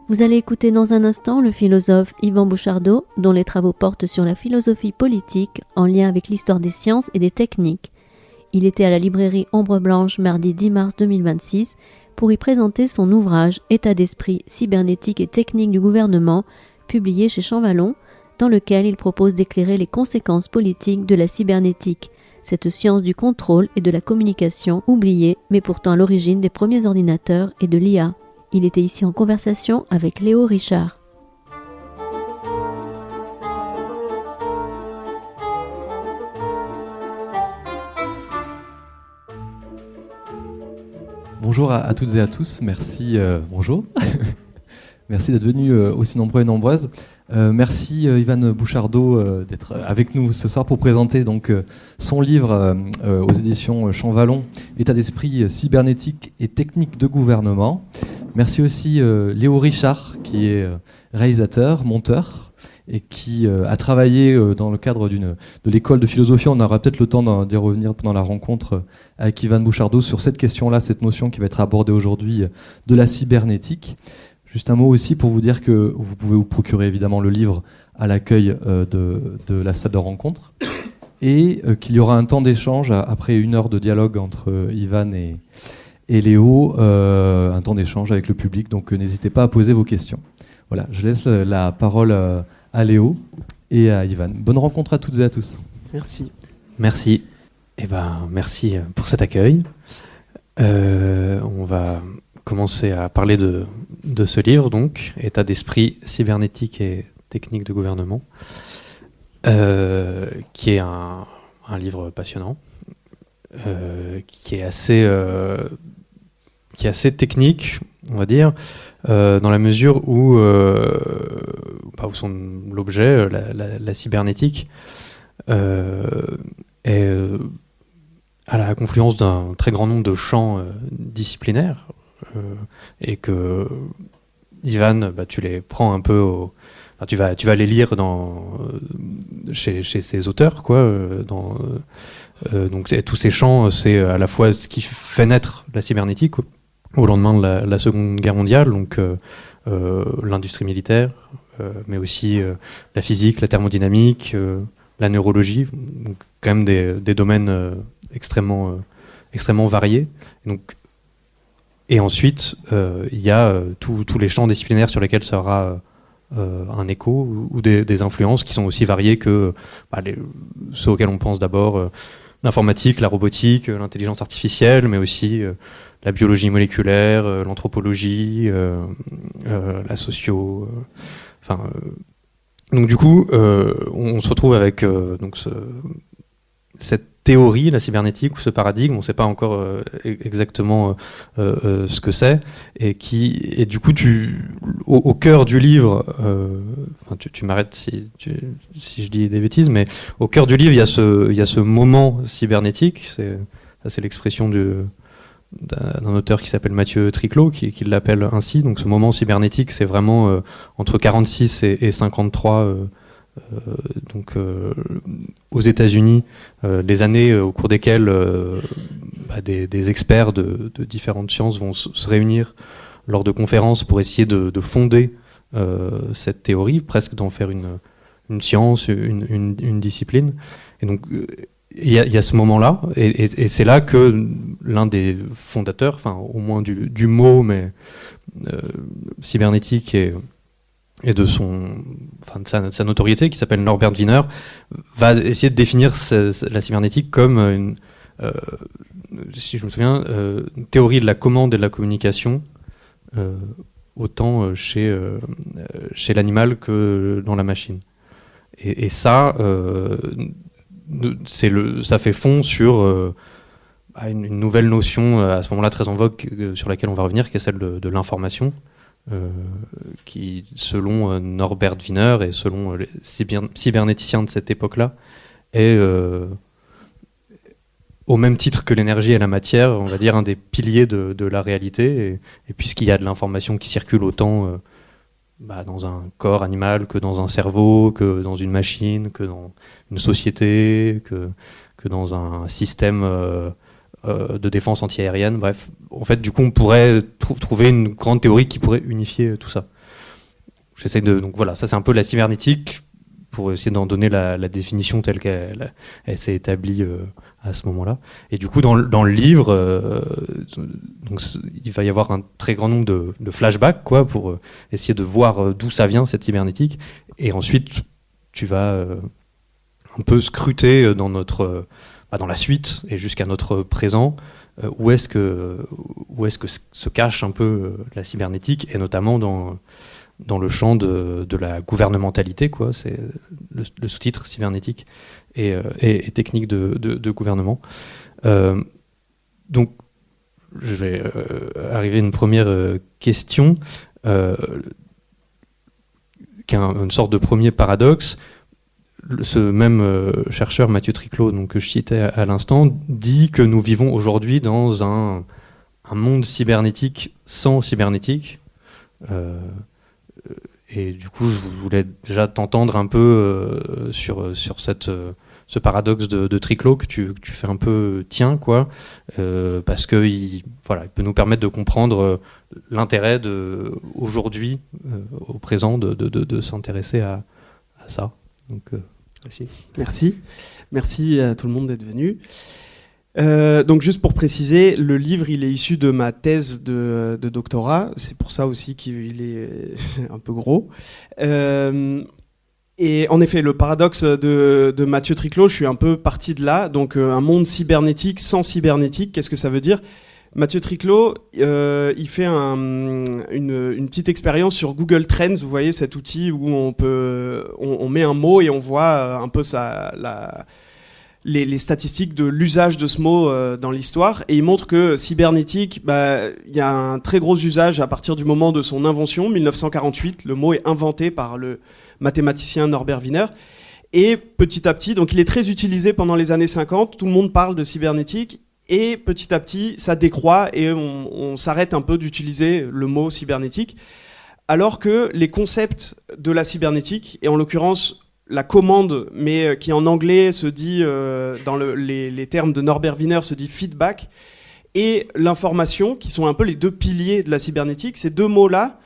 Vous allez écouter dans un instant le philosophe Yvan Bouchardot, dont les travaux portent sur la philosophie politique en lien avec l'histoire des sciences et des techniques. Il était à la librairie Ombre Blanche mardi 10 mars 2026 pour y présenter son ouvrage « État d'esprit, cybernétique et technique du gouvernement » publié chez Champvallon, dans lequel il propose d'éclairer les conséquences politiques de la cybernétique, cette science du contrôle et de la communication oubliée, mais pourtant à l'origine des premiers ordinateurs et de l'IA. Il était ici en conversation avec Léo Richard. Bonjour à toutes et à tous, merci, bonjour. Merci d'être venus aussi nombreux et nombreuses. Merci Yvan Bouchardot d'être avec nous ce soir pour présenter donc, son livre aux éditions Champvallon, État d'esprit cybernétique et technique de gouvernement. Merci aussi Léo Richard qui est réalisateur, monteur et qui a travaillé dans le cadre de l'école de philosophie. On aura peut-être le temps d'y revenir pendant la rencontre avec Yvan Bouchardot sur cette question-là, cette notion qui va être abordée aujourd'hui de la cybernétique. Juste un mot aussi pour vous dire que vous pouvez vous procurer évidemment le livre à l'accueil de la salle de rencontre et qu'il y aura un temps d'échange après 1 heure de dialogue entre Yvan et Léo, un temps d'échange avec le public, donc n'hésitez pas à poser vos questions. Voilà, je laisse la parole à Léo et à Yvan. Bonne rencontre à toutes et à tous. Merci. Merci. Merci pour cet accueil. On va commencer à parler de ce livre, donc, État d'esprit cybernétique et technique de gouvernement, qui est un livre passionnant, qui est assez technique, on va dire, dans la mesure où son l'objet, la cybernétique, est à la confluence d'un très grand nombre de champs disciplinaires, et que Yvan, tu les prends un peu tu vas les lire chez ces auteurs, quoi. Donc tous ces champs, c'est à la fois ce qui fait naître la cybernétique au lendemain de la Seconde Guerre mondiale, donc l'industrie militaire, mais aussi la physique, la thermodynamique, la neurologie, donc quand même des domaines extrêmement variés. Et ensuite, il y a tous les champs disciplinaires sur lesquels ça aura un écho ou des influences qui sont aussi variées que ceux auxquels on pense d'abord, l'informatique, la robotique, l'intelligence artificielle, mais aussi la biologie moléculaire, l'anthropologie, la socio... Donc du coup, on se retrouve avec cette théorie, la cybernétique, ou ce paradigme, on ne sait pas encore exactement ce que c'est, et du coup, au cœur du livre, tu m'arrêtes si je dis des bêtises, mais au cœur du livre, il y a ce moment cybernétique, c'est l'expression d'un auteur qui s'appelle Mathieu Triclot, qui l'appelle ainsi. Donc ce moment cybernétique, c'est vraiment entre 46 et 53, aux États-Unis, les années au cours desquelles des experts de différentes sciences vont se réunir lors de conférences pour essayer de fonder cette théorie, presque d'en faire une science, une discipline. Et donc il y a ce moment-là, et c'est là que l'un des fondateurs, au moins du mot, mais cybernétique et de sa notoriété, qui s'appelle Norbert Wiener, va essayer de définir la cybernétique comme si je me souviens, une théorie de la commande et de la communication, autant chez l'animal que dans la machine. Et ça, ça fait fond sur une nouvelle notion à ce moment-là très en vogue, sur laquelle on va revenir, qui est celle de l'information, qui, selon Norbert Wiener et selon les cybernéticiens de cette époque-là, est au même titre que l'énergie et la matière, on va dire un des piliers de la réalité, et puisqu'il y a de l'information qui circule autant dans un corps animal que dans un cerveau, que dans une machine, que dans une société, que dans un système de défense antiaérienne. Bref, en fait, du coup, on pourrait trouver une grande théorie qui pourrait unifier tout ça. Donc voilà, ça c'est un peu la cybernétique, pour essayer d'en donner la définition telle qu'elle s'est établie à ce moment-là. Et du coup, dans le livre, donc, il va y avoir un très grand nombre de flashbacks, quoi, pour essayer de voir d'où ça vient, cette cybernétique. Et ensuite, tu vas un peu scruter dans la suite et jusqu'à notre présent, où est-ce que se cache un peu la cybernétique, et notamment dans le champ de la gouvernementalité, quoi. C'est le sous-titre cybernétique et technique de gouvernement. Donc, je vais arriver à une première question, qui est une sorte de premier paradoxe. Ce même chercheur, Mathieu Triclot, donc, que je citais à l'instant, dit que nous vivons aujourd'hui dans un monde cybernétique sans cybernétique. Et du coup, je voulais déjà t'entendre un peu sur ce paradoxe de Triclot que tu fais un peu tien, quoi, parce que il peut nous permettre de comprendre l'intérêt aujourd'hui, au présent, de s'intéresser à ça. Donc, Merci à tout le monde d'être venu. Donc juste pour préciser, le livre il est issu de ma thèse de doctorat, c'est pour ça aussi qu'il est un peu gros. Et en effet, le paradoxe de Mathieu Triclot, je suis un peu parti de là. Donc un monde cybernétique sans cybernétique, qu'est-ce que ça veut dire ? Mathieu Triclot, il fait une petite expérience sur Google Trends. Vous voyez cet outil où on met un mot et on voit un peu les statistiques de l'usage de ce mot dans l'histoire. Et il montre que cybernétique, il y a un très gros usage à partir du moment de son invention, 1948. Le mot est inventé par le mathématicien Norbert Wiener. Et petit à petit, donc il est très utilisé pendant les années 50. Tout le monde parle de cybernétique. Et petit à petit, ça décroît et on s'arrête un peu d'utiliser le mot cybernétique. Alors que les concepts de la cybernétique, et en l'occurrence la commande, mais qui en anglais se dit, dans les termes de Norbert Wiener, se dit feedback, et l'information, qui sont un peu les deux piliers de la cybernétique, ces deux mots-là,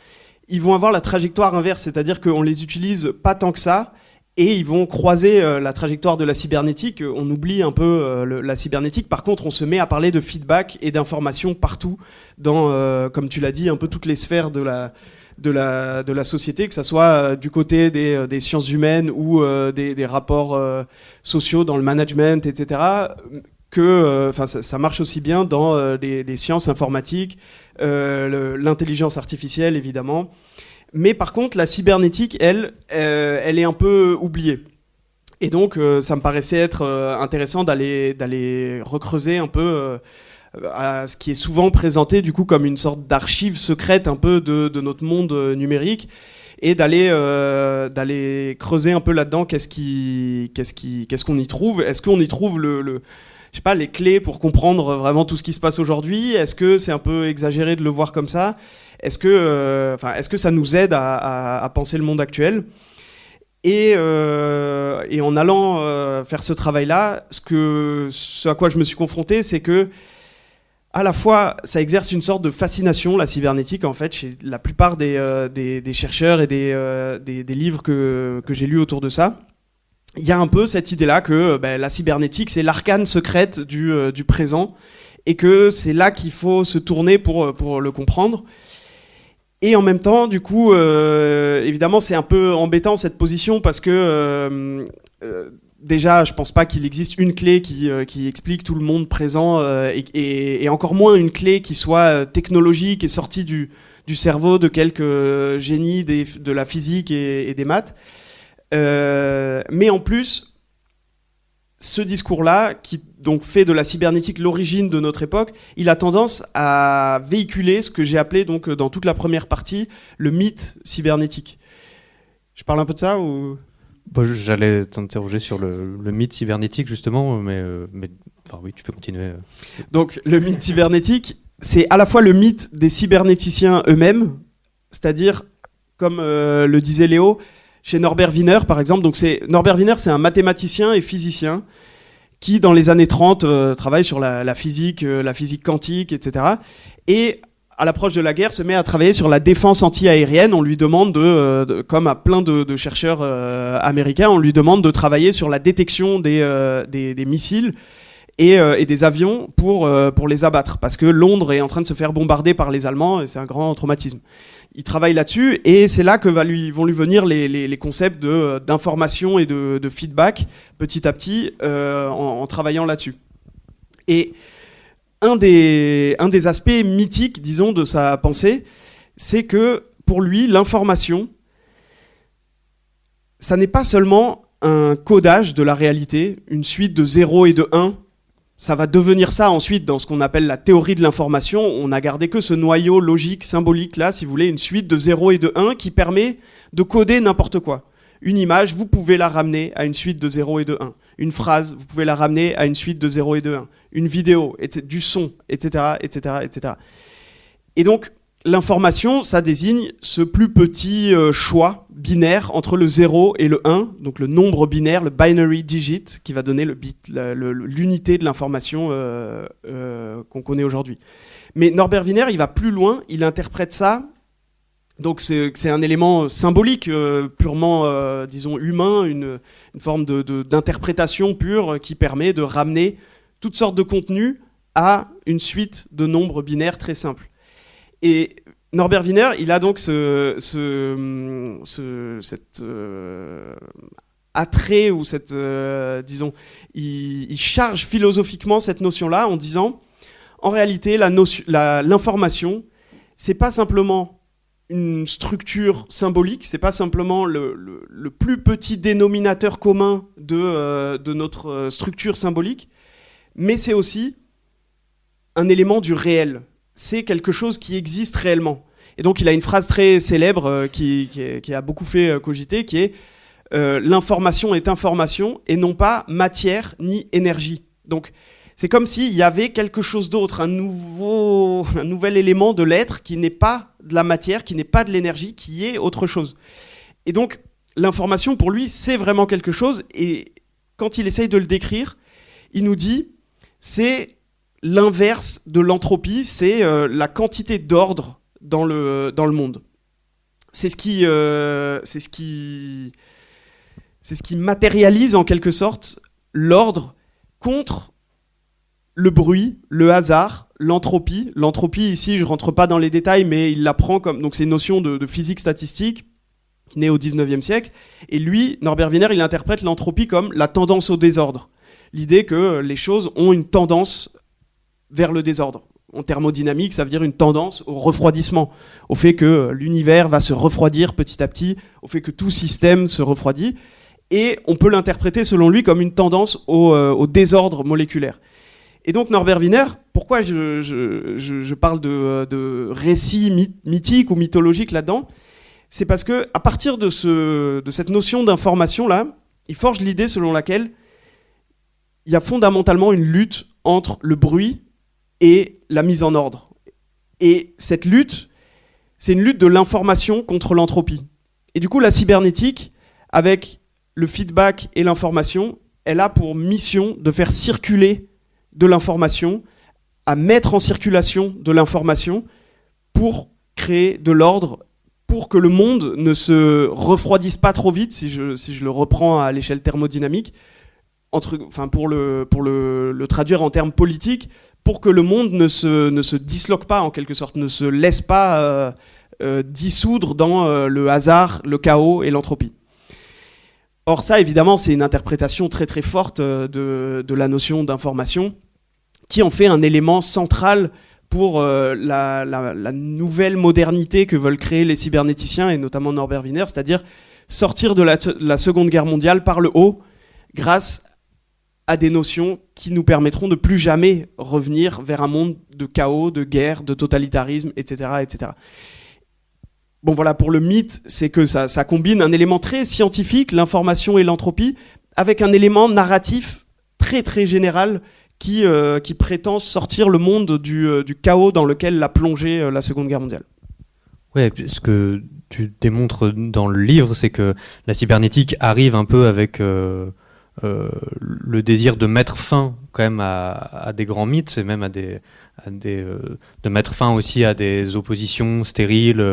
ils vont avoir la trajectoire inverse, c'est-à-dire qu'on les utilise pas tant que ça, et ils vont croiser la trajectoire de la cybernétique. On oublie un peu la cybernétique. Par contre, on se met à parler de feedback et d'information partout, dans, comme tu l'as dit, un peu toutes les sphères de la société, que ça soit du côté des sciences humaines ou des rapports sociaux dans le management, etc. Ça marche aussi bien dans les sciences informatiques, l'intelligence artificielle, évidemment. Mais par contre, la cybernétique, elle est un peu oubliée. Et donc, ça me paraissait être intéressant d'aller recreuser un peu à ce qui est souvent présenté du coup comme une sorte d'archive secrète un peu de notre monde numérique, et d'aller creuser un peu là-dedans. Qu'est-ce qu'on y trouve ? Est-ce qu'on y trouve je sais pas, les clés pour comprendre vraiment tout ce qui se passe aujourd'hui ? Est-ce que c'est un peu exagéré de le voir comme ça ? Est-ce que ça nous aide à penser le monde actuel ? Et en allant faire ce travail-là, ce à quoi je me suis confronté, c'est que à la fois, ça exerce une sorte de fascination, la cybernétique, en fait, chez la plupart des chercheurs et des livres que j'ai lus autour de ça. Il y a un peu cette idée-là que la cybernétique, c'est l'arcane secrète du présent, et que c'est là qu'il faut se tourner pour le comprendre. Et en même temps, du coup, évidemment, c'est un peu embêtant cette position, parce que déjà, je pense pas qu'il existe une clé qui explique tout le monde présent, et encore moins une clé qui soit technologique et sortie du cerveau de quelques génies de la physique et des maths. Mais en plus, ce discours-là, qui donc fait de la cybernétique l'origine de notre époque, il a tendance à véhiculer ce que j'ai appelé donc dans toute la première partie le mythe cybernétique. Je parle un peu de ça ou... J'allais t'interroger sur le mythe cybernétique justement, mais enfin oui, tu peux continuer. Donc le mythe cybernétique, c'est à la fois le mythe des cybernéticiens eux-mêmes, c'est-à-dire, comme le disait Léo, chez Norbert Wiener, par exemple. Donc Norbert Wiener, c'est un mathématicien et physicien qui, dans les années 30, travaille sur la physique quantique, etc. Et à l'approche de la guerre, se met à travailler sur la défense anti-aérienne. On lui demande comme à plein de chercheurs américains, on lui demande de travailler sur la détection des missiles et des avions pour les abattre, parce que Londres est en train de se faire bombarder par les Allemands, et c'est un grand traumatisme. Il travaille là-dessus, et c'est là que vont lui venir les concepts d'information et de feedback, petit à petit, en travaillant là-dessus. Et un des aspects mythiques, disons, de sa pensée, c'est que, pour lui, l'information, ça n'est pas seulement un codage de la réalité, une suite de 0 et de 1. Ça va devenir ça ensuite dans ce qu'on appelle la théorie de l'information. On n'a gardé que ce noyau logique, symbolique, là, si vous voulez, une suite de 0 et de 1 qui permet de coder n'importe quoi. Une image, vous pouvez la ramener à une suite de 0 et de 1. Une phrase, vous pouvez la ramener à une suite de 0 et de 1. Une vidéo, du son, etc., etc., etc. Et donc, l'information, ça désigne ce plus petit choix binaire entre le 0 et le 1, donc le nombre binaire, le binary digit, qui va donner l'unité de l'information qu'on connaît aujourd'hui. Mais Norbert Wiener, il va plus loin, il interprète ça. Donc c'est un élément symbolique, purement, disons, humain, une forme d'interprétation pure qui permet de ramener toutes sortes de contenus à une suite de nombres binaires très simples. Et Norbert Wiener, il a donc cet attrait, ou disons, il charge philosophiquement cette notion-là en disant, en réalité, l'information, c'est pas simplement une structure symbolique, c'est pas simplement le plus petit dénominateur commun de notre structure symbolique, mais c'est aussi un élément du réel. C'est quelque chose qui existe réellement. Et donc il a une phrase très célèbre qui a beaucoup fait cogiter, qui est l'information est information et non pas matière ni énergie. Donc c'est comme s'il y avait quelque chose d'autre, un nouvel élément de l'être qui n'est pas de la matière, qui n'est pas de l'énergie, qui est autre chose. Et donc, l'information, pour lui, c'est vraiment quelque chose. Et quand il essaye de le décrire, il nous dit, c'est l'inverse de l'entropie, c'est la quantité d'ordre dans le monde. C'est ce qui matérialise, en quelque sorte, l'ordre contre le bruit, le hasard, l'entropie. L'entropie, ici, je ne rentre pas dans les détails, mais il l'apprend comme... Donc c'est une notion de physique statistique qui naît au 19e siècle. Et lui, Norbert Wiener, il interprète l'entropie comme la tendance au désordre. L'idée que les choses ont une tendance vers le désordre. En thermodynamique, ça veut dire une tendance au refroidissement, au fait que l'univers va se refroidir petit à petit, au fait que tout système se refroidit. Et on peut l'interpréter, selon lui, comme une tendance au désordre moléculaire. Et donc Norbert Wiener, pourquoi je parle de récits mythiques ou mythologiques là-dedans, c'est parce que à partir de cette notion d'information-là, il forge l'idée selon laquelle il y a fondamentalement une lutte entre le bruit et la mise en ordre. Et cette lutte, c'est une lutte de l'information contre l'entropie. Et du coup, la cybernétique, avec le feedback et l'information, elle a pour mission de faire circuler de l'information, à mettre en circulation de l'information pour créer de l'ordre, pour que le monde ne se refroidisse pas trop vite, si je le reprends à l'échelle thermodynamique, pour le traduire en termes politiques, pour que le monde ne se disloque pas, en quelque sorte, ne se laisse pas dissoudre dans le hasard, le chaos et l'entropie. Or ça, évidemment, c'est une interprétation très très forte de la notion d'information, qui en fait un élément central pour la nouvelle modernité que veulent créer les cybernéticiens, et notamment Norbert Wiener, c'est-à-dire sortir de la Seconde Guerre mondiale par le haut, grâce à des notions qui nous permettront de plus jamais revenir vers un monde de chaos, de guerre, de totalitarisme, etc., etc. Bon voilà, pour le mythe, c'est que ça combine un élément très scientifique, l'information et l'entropie, avec un élément narratif très très général qui prétend sortir le monde du chaos dans lequel l'a plongé la Seconde Guerre mondiale. Ouais, ce que tu démontres dans le livre, c'est que la cybernétique arrive un peu avec le désir de mettre fin quand même à des grands mythes et même de mettre fin aussi à des oppositions stériles,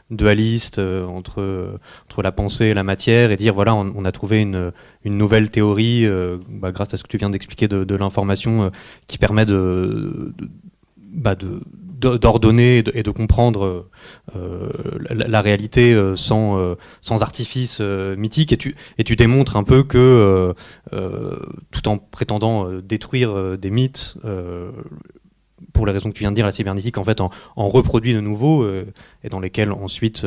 dualistes entre la pensée et la matière, et dire voilà, on a trouvé une nouvelle théorie grâce à ce que tu viens d'expliquer de l'information qui permet d'ordonner et de comprendre la réalité sans artifice mythique, et tu démontres un peu que tout en prétendant détruire des mythes, pour les raisons que tu viens de dire, la cybernétique en fait en reproduit de nouveau, et dans lesquels ensuite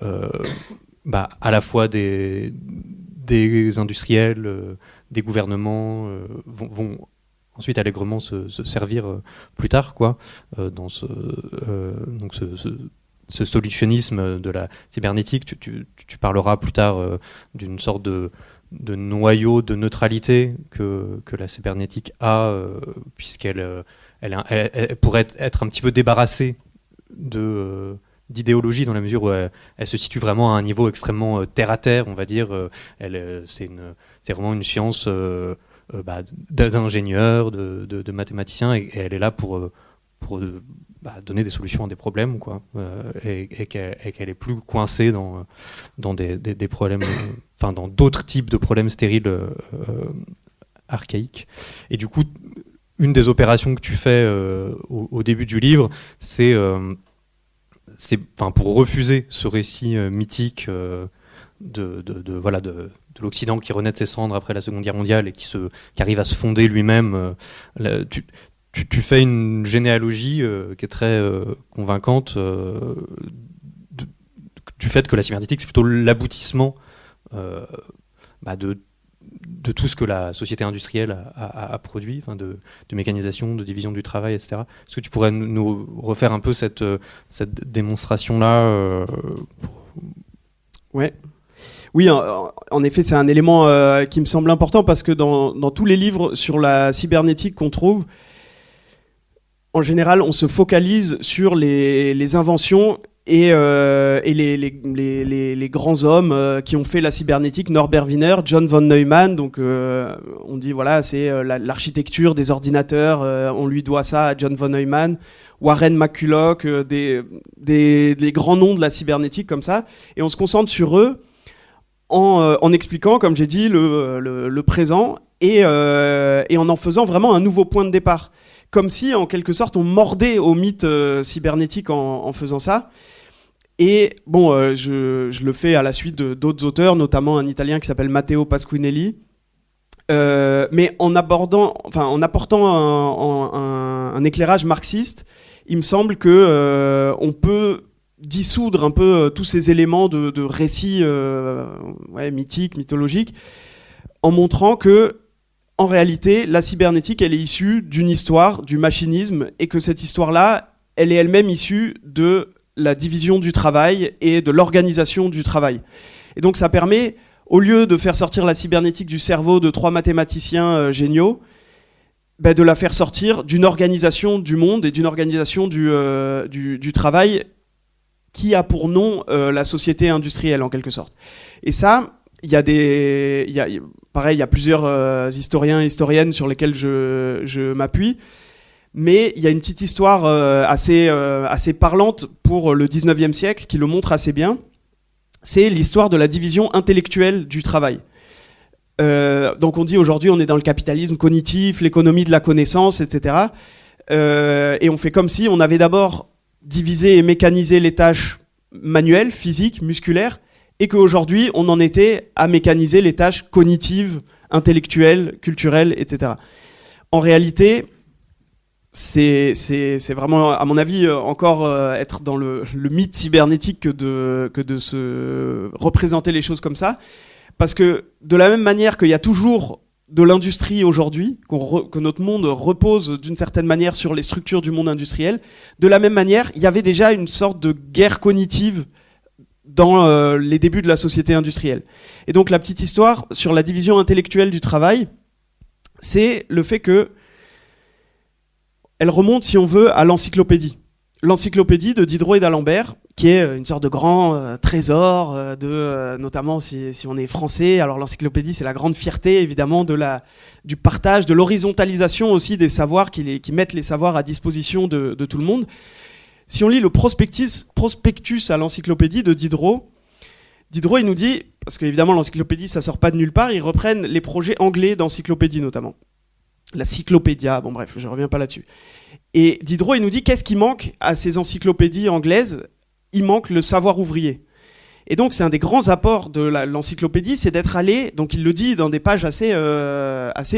à la fois des industriels, des gouvernements vont ensuite allègrement se servir plus tard, quoi, dans ce solutionnisme de la cybernétique. Tu parleras plus tard d'une sorte de noyau de neutralité que la cybernétique a, puisqu'elle elle pourrait être un petit peu débarrassée d'idéologie, dans la mesure où elle se situe vraiment à un niveau extrêmement terre à terre, on va dire. C'est vraiment une science d'ingénieurs, de mathématiciens, et elle est là pour donner des solutions à des problèmes, quoi, et qu'elle est plus coincée dans des problèmes, dans d'autres types de problèmes stériles archaïques. Et du coup, une des opérations que tu fais au début du livre, c'est pour refuser ce récit mythique de l'Occident qui renaît de ses cendres après la Seconde Guerre mondiale et qui arrive à se fonder lui-même. Tu fais une généalogie qui est très convaincante du fait que la cybernétique, c'est plutôt l'aboutissement de tout ce que la société industrielle a produit, de mécanisation, de division du travail, etc. Est-ce que tu pourrais nous refaire un peu cette démonstration-là Ouais. Oui, en effet, c'est un élément qui me semble important, parce que dans tous les livres sur la cybernétique qu'on trouve, en général, on se focalise sur les inventions et les grands hommes qui ont fait la cybernétique. Norbert Wiener, John von Neumann, donc on dit voilà, c'est l'architecture des ordinateurs, on lui doit ça à John von Neumann. Warren McCulloch, des grands noms de la cybernétique comme ça, et on se concentre sur eux en expliquant, comme j'ai dit, le présent, et en faisant vraiment un nouveau point de départ. Comme si, en quelque sorte, on mordait au mythe cybernétique en faisant ça. Et bon, je le fais à la suite d'autres auteurs, notamment un Italien qui s'appelle Matteo Pasquinelli, mais en apportant un éclairage marxiste. Il me semble que on peut dissoudre un peu tous ces éléments de récits mythiques, mythologiques, en montrant que, en réalité, la cybernétique, elle est issue d'une histoire, du machinisme, et que cette histoire-là, elle est elle-même issue de la division du travail et de l'organisation du travail. Et donc ça permet, au lieu de faire sortir la cybernétique du cerveau de 3 mathématiciens géniaux, de la faire sortir d'une organisation du monde et d'une organisation du travail qui a pour nom la société industrielle, en quelque sorte. Et ça, il y a plusieurs historiens et historiennes sur lesquels je m'appuie, mais il y a une petite histoire assez parlante pour le 19e siècle qui le montre assez bien. C'est l'histoire de la division intellectuelle du travail. Donc on dit aujourd'hui on est dans le capitalisme cognitif, l'économie de la connaissance, etc. Et on fait comme si on avait d'abord divisé et mécanisé les tâches manuelles, physiques, musculaires, et qu'aujourd'hui on en était à mécaniser les tâches cognitives, intellectuelles, culturelles, etc. En réalité, c'est vraiment, à mon avis, encore être dans le mythe cybernétique que de se représenter les choses comme ça. Parce que de la même manière qu'il y a toujours de l'industrie aujourd'hui, que notre monde repose d'une certaine manière sur les structures du monde industriel, de la même manière, il y avait déjà une sorte de guerre cognitive dans les débuts de la société industrielle. Et donc la petite histoire sur la division intellectuelle du travail, c'est le fait que elle remonte, si on veut, à l'encyclopédie. L'encyclopédie de Diderot et d'Alembert, qui est une sorte de grand trésor, notamment si on est français. Alors l'encyclopédie, c'est la grande fierté, évidemment, du partage, de l'horizontalisation aussi des savoirs, qui mettent les savoirs à disposition de tout le monde. Si on lit le prospectus à l'encyclopédie de Diderot, il nous dit, parce qu'évidemment l'encyclopédie, ça sort pas de nulle part, ils reprennent les projets anglais d'encyclopédie notamment. La Cyclopédia, bon bref, je reviens pas là-dessus. Et Diderot, il nous dit, qu'est-ce qui manque à ces encyclopédies anglaises ? Il manque le savoir ouvrier. Et donc, c'est un des grands apports de l'encyclopédie, c'est d'être allé, donc il le dit dans des pages assez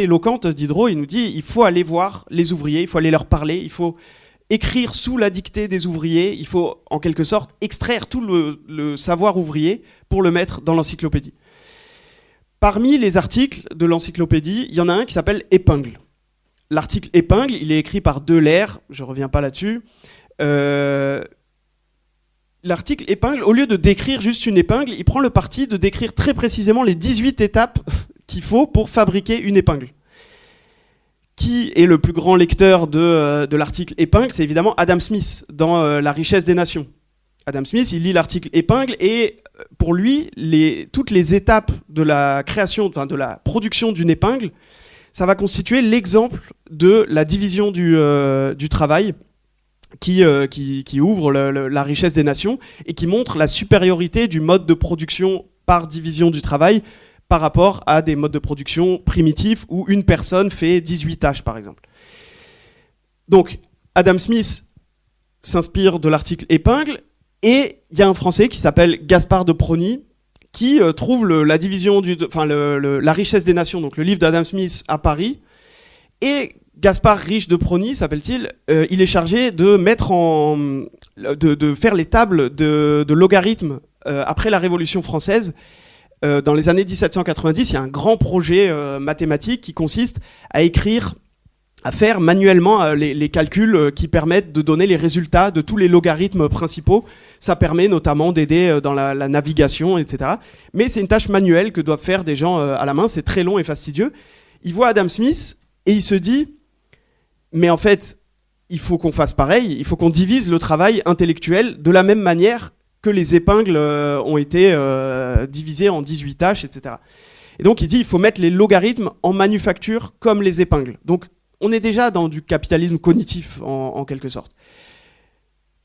éloquentes, Diderot, il nous dit, il faut aller voir les ouvriers, il faut aller leur parler, il faut écrire sous la dictée des ouvriers, il faut en quelque sorte extraire tout le savoir ouvrier pour le mettre dans l'encyclopédie. Parmi les articles de l'encyclopédie, il y en a un qui s'appelle « Épingle ». L'article « Épingle », il est écrit par Delair, je ne reviens pas là-dessus. L'article « Épingle », au lieu de décrire juste une épingle, il prend le parti de décrire très précisément les 18 étapes qu'il faut pour fabriquer une épingle. Qui est le plus grand lecteur de l'article « Épingle » ? C'est évidemment Adam Smith, dans La richesse des nations. Adam Smith, il lit l'article « Épingle » et pour lui, toutes les étapes de la création, enfin de la production d'une épingle, ça va constituer l'exemple de la division du travail qui ouvre la richesse des nations et qui montre la supériorité du mode de production par division du travail par rapport à des modes de production primitifs où une personne fait 18 tâches, par exemple. Donc, Adam Smith s'inspire de l'article « Épingle » et il y a un Français qui s'appelle Gaspard de Prony qui trouve la division la richesse des nations, donc le livre d'Adam Smith à Paris. Et Gaspard Riche de Prony, s'appelle-t-il, il est chargé de de faire les tables de logarithmes après la Révolution française. Dans les années 1790, il y a un grand projet mathématique qui consiste à faire manuellement les calculs qui permettent de donner les résultats de tous les logarithmes principaux. Ça permet notamment d'aider dans la navigation, etc. Mais c'est une tâche manuelle que doivent faire des gens à la main. C'est très long et fastidieux. Il voit Adam Smith et il se dit « Mais en fait, il faut qu'on fasse pareil. Il faut qu'on divise le travail intellectuel de la même manière que les épingles ont été divisées en 18 tâches, etc. » Et donc il dit « Il faut mettre les logarithmes en manufacture comme les épingles. » Donc on est déjà dans du capitalisme cognitif, en quelque sorte.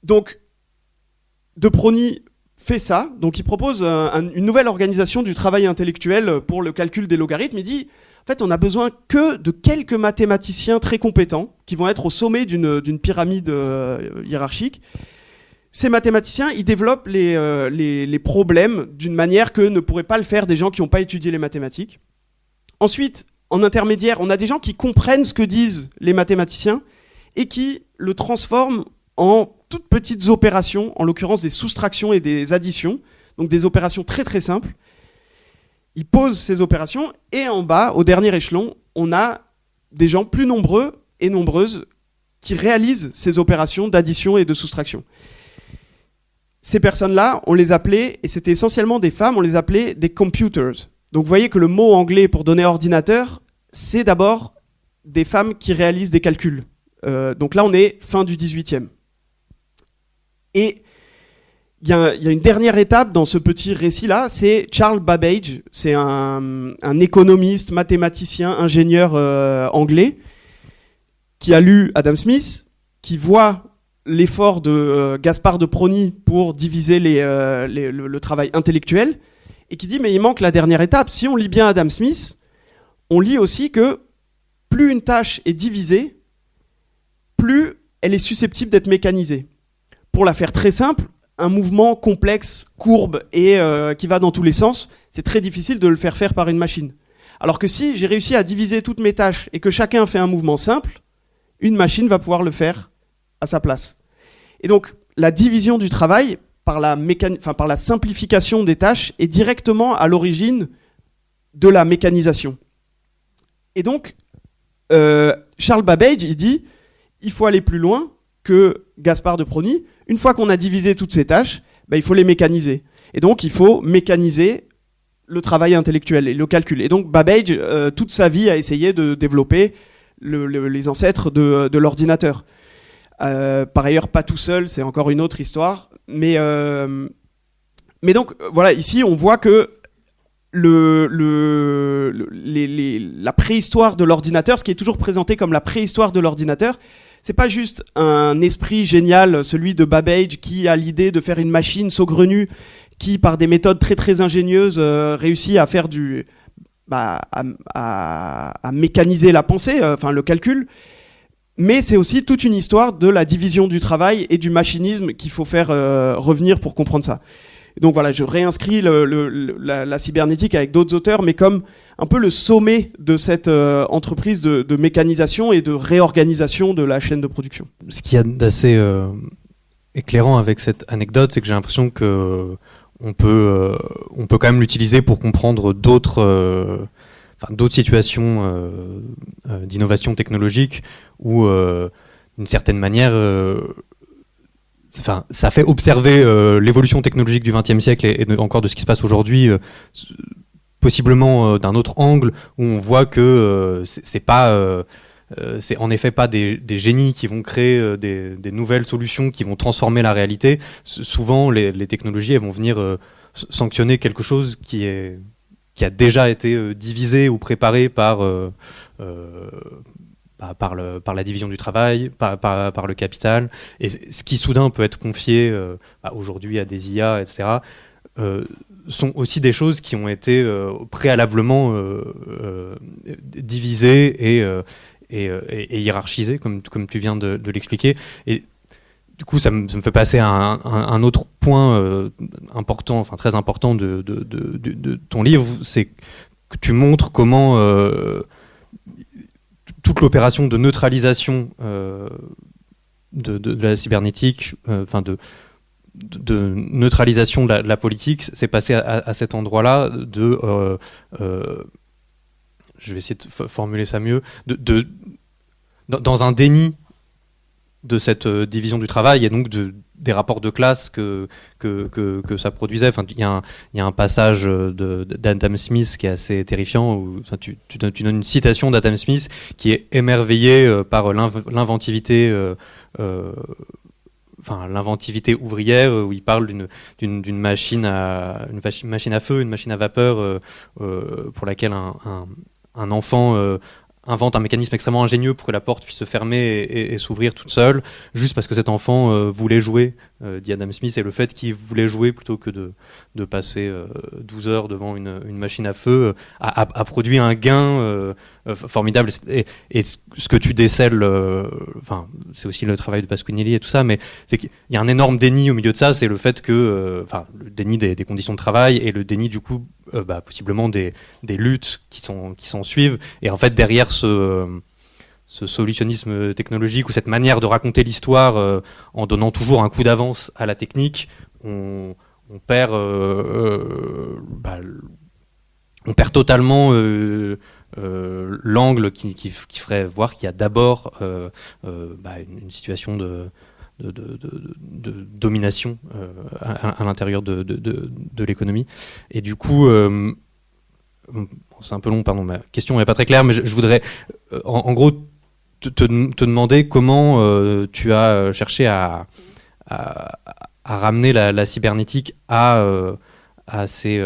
Donc, De Prony fait ça. Donc, il propose une nouvelle organisation du travail intellectuel pour le calcul des logarithmes. Il dit, en fait, on n'a besoin que de quelques mathématiciens très compétents qui vont être au sommet d'une pyramide hiérarchique. Ces mathématiciens, ils développent les problèmes d'une manière que ne pourraient pas le faire des gens qui n'ont pas étudié les mathématiques. Ensuite, en intermédiaire, on a des gens qui comprennent ce que disent les mathématiciens et qui le transforment en toutes petites opérations, en l'occurrence des soustractions et des additions, donc des opérations très très simples. Ils posent ces opérations et en bas, au dernier échelon, on a des gens plus nombreux et nombreuses qui réalisent ces opérations d'addition et de soustraction. Ces personnes-là, on les appelait, et c'était essentiellement des femmes, on les appelait des computers. Donc vous voyez que le mot anglais pour donner ordinateur, c'est d'abord des femmes qui réalisent des calculs. Donc là, on est fin du 18e. Et il y a une dernière étape dans ce petit récit-là, c'est Charles Babbage. C'est un économiste, mathématicien, ingénieur anglais qui a lu Adam Smith, qui voit l'effort de Gaspard de Prony pour diviser le travail intellectuel, et qui dit mais il manque la dernière étape. Si on lit bien Adam Smith, on lit aussi que plus une tâche est divisée, plus elle est susceptible d'être mécanisée. Pour la faire très simple, un mouvement complexe, courbe et qui va dans tous les sens, c'est très difficile de le faire par une machine. Alors que si j'ai réussi à diviser toutes mes tâches et que chacun fait un mouvement simple, une machine va pouvoir le faire à sa place. Et donc la division du travail par la simplification des tâches est directement à l'origine de la mécanisation. Et donc, Charles Babbage, il dit, il faut aller plus loin que Gaspard de Prony. Une fois qu'on a divisé toutes ces tâches, il faut les mécaniser. Et donc, il faut mécaniser le travail intellectuel et le calcul. Et donc, Babbage, toute sa vie, a essayé de développer les ancêtres de l'ordinateur. Par ailleurs, pas tout seul, c'est encore une autre histoire. mais donc voilà, ici on voit que la préhistoire de l'ordinateur, ce qui est toujours présenté comme la préhistoire de l'ordinateur, c'est pas juste un esprit génial, celui de Babbage, qui a l'idée de faire une machine saugrenue qui, par des méthodes très très ingénieuses, réussit à faire à mécaniser la pensée, le calcul. Mais c'est aussi toute une histoire de la division du travail et du machinisme qu'il faut faire revenir pour comprendre ça. Donc voilà, je réinscris la cybernétique avec d'autres auteurs, mais comme un peu le sommet de cette entreprise de mécanisation et de réorganisation de la chaîne de production. Ce qu'il y a d'assez éclairant avec cette anecdote, c'est que j'ai l'impression que on peut quand même l'utiliser pour comprendre d'autres situations d'innovation technologique où, d'une certaine manière, ça fait observer l'évolution technologique du XXe siècle et encore de ce qui se passe aujourd'hui, possiblement d'un autre angle, où on voit que c'est en effet pas des génies qui vont créer des nouvelles solutions qui vont transformer la réalité. Souvent, les technologies elles vont venir sanctionner quelque chose qui a déjà été divisé ou préparé par la division du travail, par le capital, et ce qui soudain peut être confié aujourd'hui à des IA, etc., sont aussi des choses qui ont été préalablement divisées et hiérarchisées, comme tu viens de l'expliquer. Et du coup, ça me fait passer à un autre point important, très important de ton livre, c'est que tu montres comment toute l'opération de neutralisation de la cybernétique, de neutralisation de la politique, s'est passée à cet endroit-là je vais essayer de formuler ça mieux, dans un déni de cette division du travail et donc des rapports de classe que ça produisait. Il y a un passage d'Adam Smith qui est assez terrifiant, où tu donnes une citation d'Adam Smith qui est émerveillé par l'inventivité ouvrière, où il parle d'une machine à feu, une machine à vapeur pour laquelle un enfant invente un mécanisme extrêmement ingénieux pour que la porte puisse se fermer et s'ouvrir toute seule, juste parce que cet enfant voulait jouer, dit Adam Smith, et le fait qu'il voulait jouer plutôt que de passer 12 heures devant une machine à feu a produit un gain formidable. Et ce que tu décèles, c'est aussi le travail de Pasquinelli et tout ça, mais c'est qu'il y a un énorme déni au milieu de ça, c'est le fait que, le déni des conditions de travail et le déni du coup possiblement des luttes qui s'en suivent, et en fait derrière ce solutionnisme technologique ou cette manière de raconter l'histoire en donnant toujours un coup d'avance à la technique, on perd totalement l'angle qui ferait voir qu'il y a d'abord une situation de domination à l'intérieur de l'économie. Et du coup, c'est un peu long, pardon, ma question n'est pas très claire, mais je voudrais en gros te demander comment tu as cherché à ramener la cybernétique à ces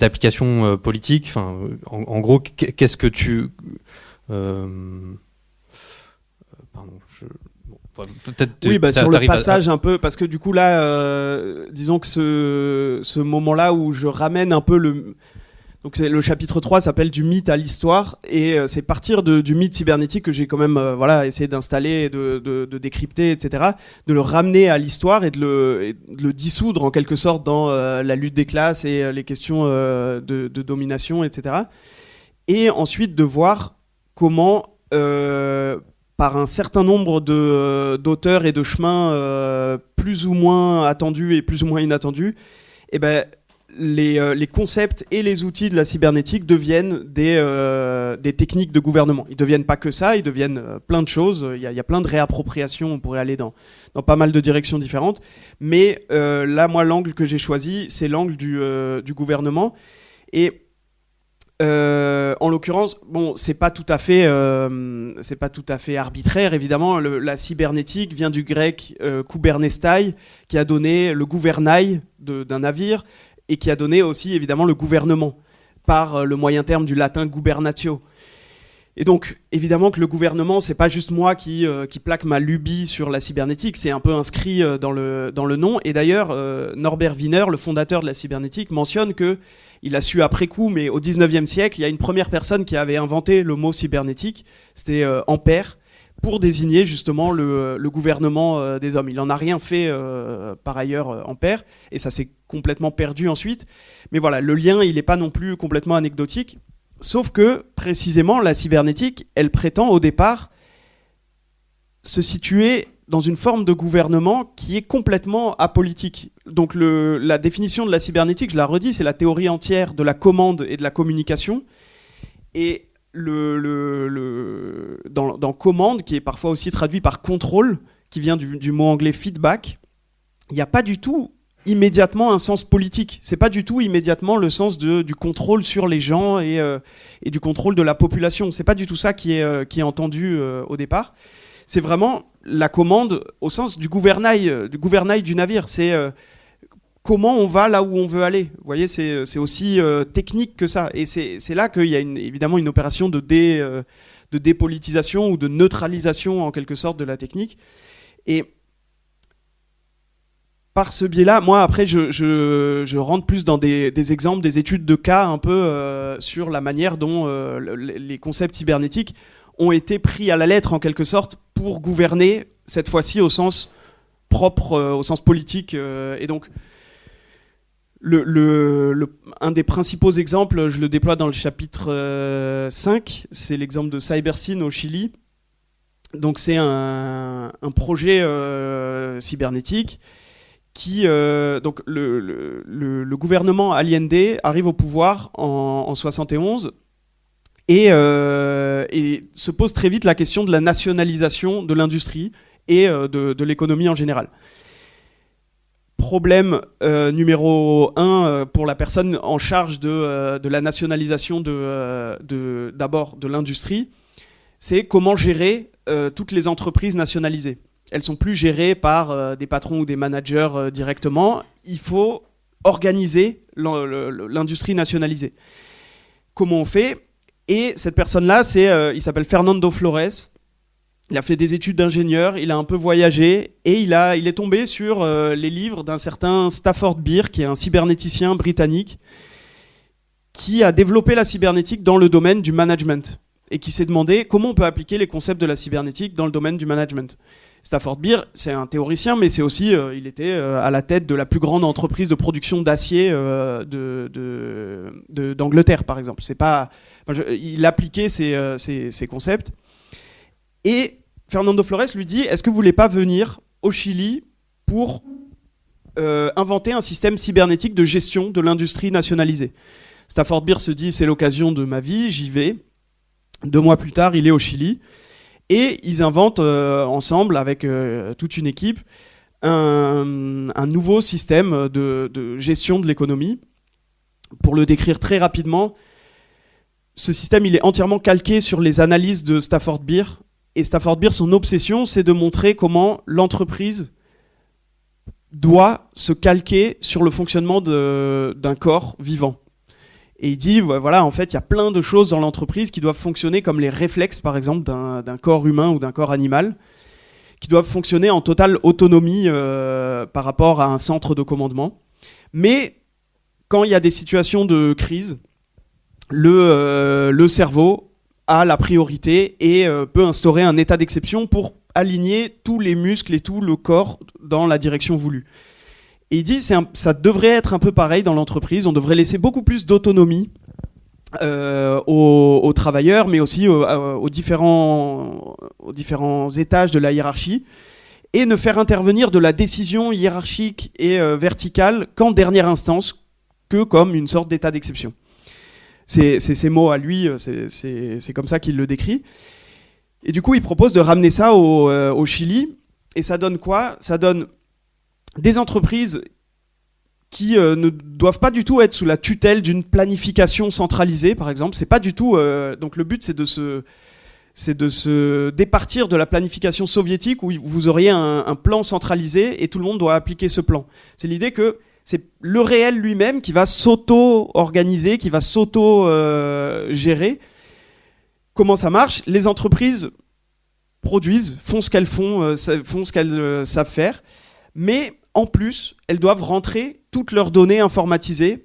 applications politiques. En gros, qu'est-ce que tu... peut-être sur le passage un peu, parce que du coup là, disons que ce moment-là où je ramène un peu donc le chapitre 3 s'appelle du mythe à l'histoire, et c'est partir du mythe cybernétique que j'ai quand même essayé d'installer, de décrypter, etc., de le ramener à l'histoire et de le dissoudre en quelque sorte dans la lutte des classes et les questions de domination, etc. Et ensuite de voir comment par un certain nombre d'auteurs et de chemins plus ou moins attendus et plus ou moins inattendus, les concepts et les outils de la cybernétique deviennent des techniques de gouvernement. Ils ne deviennent pas que ça, ils deviennent plein de choses. Il y a plein de réappropriations, on pourrait aller dans pas mal de directions différentes. Mais là, moi, l'angle que j'ai choisi, c'est l'angle du gouvernement. Et En l'occurrence, bon, c'est pas tout à fait arbitraire, évidemment. La cybernétique vient du grec kubernestai, qui a donné le gouvernail d'un navire, et qui a donné aussi, évidemment, le gouvernement, par le moyen terme du latin gubernatio. Et donc, évidemment que le gouvernement, c'est pas juste moi qui plaque ma lubie sur la cybernétique, c'est un peu inscrit dans le nom. Et d'ailleurs, Norbert Wiener, le fondateur de la cybernétique, mentionne que il a su après coup, mais au 19e siècle, il y a une première personne qui avait inventé le mot cybernétique, c'était Ampère, pour désigner justement le gouvernement des hommes. Il n'en a rien fait par ailleurs Ampère, et ça s'est complètement perdu ensuite. Mais voilà, le lien, il n'est pas non plus complètement anecdotique, sauf que, précisément, la cybernétique, elle prétend au départ se situer dans une forme de gouvernement qui est complètement apolitique. Donc la définition de la cybernétique, je la redis, c'est la théorie entière de la commande et de la communication. Et dans commande, qui est parfois aussi traduit par contrôle, qui vient du mot anglais feedback, il n'y a pas du tout immédiatement un sens politique. C'est pas du tout immédiatement le sens du contrôle sur les gens et du contrôle de la population. C'est pas du tout ça qui est entendu au départ. C'est vraiment la commande au sens du gouvernail du navire. C'est comment on va là où on veut aller. Vous voyez, c'est aussi technique que ça. Et c'est là qu'il y a évidemment une opération de dépolitisation ou de neutralisation en quelque sorte de la technique. Et par ce biais-là, moi après je rentre plus dans des exemples, des études de cas un peu sur la manière dont les concepts cybernétiques ont été pris à la lettre en quelque sorte pour gouverner, cette fois-ci au sens propre, au sens politique. Et donc, un des principaux exemples, je le déploie dans le chapitre 5, c'est l'exemple de CyberSyn au Chili. Donc c'est un projet cybernétique qui... donc le gouvernement Allende arrive au pouvoir en 71 et se pose très vite la question de la nationalisation de l'industrie et de l'économie en général. Problème numéro 1 pour la personne en charge de la nationalisation d'abord de l'industrie, c'est comment gérer toutes les entreprises nationalisées. Elles ne sont plus gérées par des patrons ou des managers directement. Il faut organiser l'industrie nationalisée. Comment on fait ? Et cette personne-là, il s'appelle Fernando Flores. Il a fait des études d'ingénieur, il a un peu voyagé et il est tombé sur les livres d'un certain Stafford Beer, qui est un cybernéticien britannique, qui a développé la cybernétique dans le domaine du management et qui s'est demandé comment on peut appliquer les concepts de la cybernétique dans le domaine du management. Stafford Beer, c'est un théoricien, mais c'est aussi, il était à la tête de la plus grande entreprise de production d'acier d'Angleterre, par exemple. Il appliquait ces concepts. Et Fernando Flores lui dit, est-ce que vous voulez pas venir au Chili pour inventer un système cybernétique de gestion de l'industrie nationalisée ? Stafford Beer se dit, c'est l'occasion de ma vie, j'y vais. 2 mois plus tard, il est au Chili. Et ils inventent ensemble, avec toute une équipe, un nouveau système de gestion de l'économie. Pour le décrire très rapidement, ce système il est entièrement calqué sur les analyses de Stafford Beer. Et Stafford Beer, son obsession, c'est de montrer comment l'entreprise doit se calquer sur le fonctionnement d'un corps vivant. Et il dit, voilà, en fait, il y a plein de choses dans l'entreprise qui doivent fonctionner comme les réflexes, par exemple, d'un corps humain ou d'un corps animal, qui doivent fonctionner en totale autonomie par rapport à un centre de commandement. Mais quand il y a des situations de crise, le cerveau a la priorité et peut instaurer un état d'exception pour aligner tous les muscles et tout le corps dans la direction voulue. Et il dit ça devrait être un peu pareil dans l'entreprise, on devrait laisser beaucoup plus d'autonomie aux travailleurs, mais aussi aux différents étages de la hiérarchie, et ne faire intervenir de la décision hiérarchique et verticale qu'en dernière instance, que comme une sorte d'état d'exception. C'est ses mots à lui, c'est comme ça qu'il le décrit. Et du coup, il propose de ramener ça au Chili. Et ça donne quoi ? Ça donne des entreprises qui ne doivent pas du tout être sous la tutelle d'une planification centralisée, par exemple. C'est pas du tout. Donc le but, c'est de se départir de la planification soviétique où vous auriez un plan centralisé et tout le monde doit appliquer ce plan. C'est l'idée que c'est le réel lui-même qui va s'auto-organiser, qui va s'auto-gérer. Comment ça marche ? Les entreprises produisent, font ce qu'elles font ce qu'elles savent faire, mais en plus, elles doivent rentrer toutes leurs données informatisées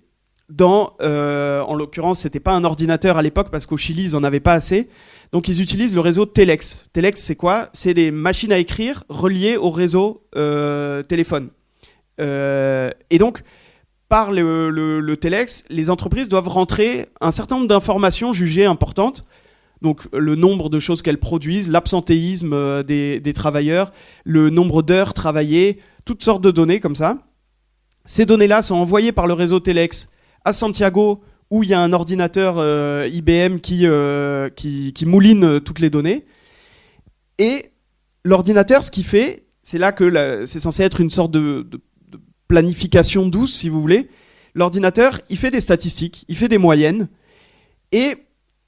dans, en l'occurrence, c'était pas un ordinateur à l'époque parce qu'au Chili, ils en avaient pas assez. Donc, ils utilisent le réseau Telex. Telex, c'est quoi ? C'est des machines à écrire reliées au réseau téléphone. Et donc, par le Telex, les entreprises doivent rentrer un certain nombre d'informations jugées importantes. Donc, le nombre de choses qu'elles produisent, l'absentéisme des travailleurs, le nombre d'heures travaillées, toutes sortes de données comme ça. Ces données-là sont envoyées par le réseau Telex à Santiago, où il y a un ordinateur IBM qui mouline toutes les données. Et l'ordinateur, ce qu'il fait, c'est là que c'est censé être une sorte de planification douce, si vous voulez. L'ordinateur, il fait des statistiques, il fait des moyennes, et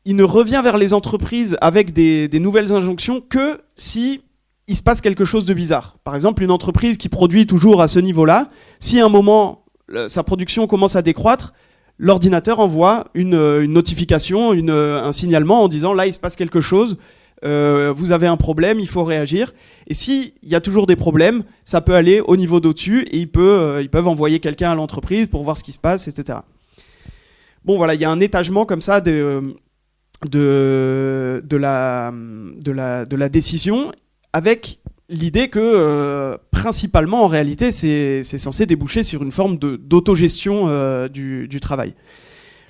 il ne revient vers les entreprises avec des nouvelles injonctions que si il se passe quelque chose de bizarre. Par exemple, une entreprise qui produit toujours à ce niveau-là, si à un moment sa production commence à décroître, l'ordinateur envoie une notification, un signalement en disant là il se passe quelque chose, vous avez un problème, il faut réagir. Et s'il y a toujours des problèmes, ça peut aller au niveau d'au-dessus et ils peuvent envoyer quelqu'un à l'entreprise pour voir ce qui se passe, etc. Bon voilà, il y a un étagement comme ça de la décision, avec l'idée que principalement en réalité c'est censé déboucher sur une forme d'autogestion du travail.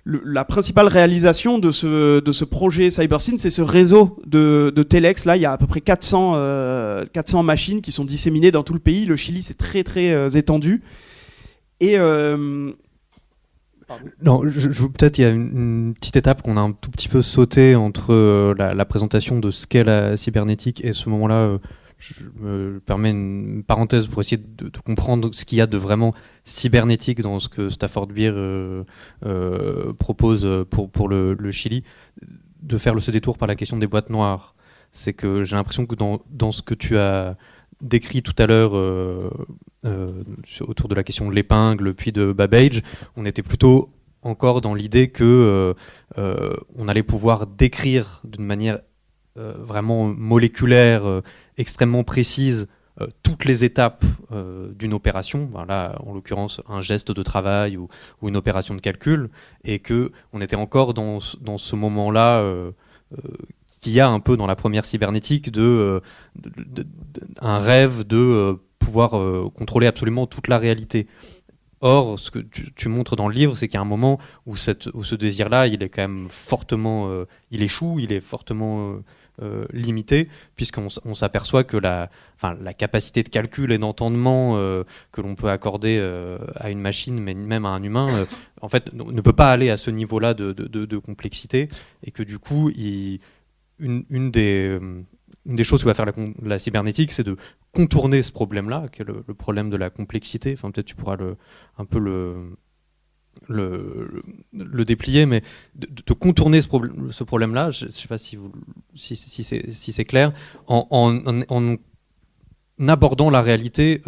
La principale réalisation de ce projet CyberSyn, c'est ce réseau de Telex. Là, il y a à peu près 400 machines qui sont disséminées dans tout le pays. Le Chili, c'est très très étendu. Et non, peut-être il y a une petite étape qu'on a un tout petit peu sauté entre la présentation de ce qu'est la cybernétique et ce moment-là. Je me permets une parenthèse pour essayer de comprendre ce qu'il y a de vraiment cybernétique dans ce que Stafford Beer propose pour le Chili, de faire ce détour par la question des boîtes noires. C'est que j'ai l'impression que dans ce que tu as décrit tout à l'heure autour de la question de l'épingle puis de Babbage, on était plutôt encore dans l'idée que on allait pouvoir décrire d'une manière vraiment moléculaire, extrêmement précise, toutes les étapes d'une opération, là en l'occurrence un geste de travail ou une opération de calcul, et qu'on était encore dans ce moment-là qu'il y a un peu dans la première cybernétique un rêve de pouvoir contrôler absolument toute la réalité. Or, ce que tu montres dans le livre, c'est qu'il y a un moment où ce désir-là, il est quand même fortement, il échoue, il est fortement limité, puisqu'on s'aperçoit que la capacité de calcul et d'entendement que l'on peut accorder à une machine, mais même à un humain, en fait, ne peut pas aller à ce niveau-là de complexité, et que du coup, une des choses que va faire la cybernétique, c'est de contourner ce problème-là, qui est le problème de la complexité. Enfin, peut-être tu pourras un peu le déplier, mais de contourner ce problème-là, je ne sais pas si c'est clair, en abordant la réalité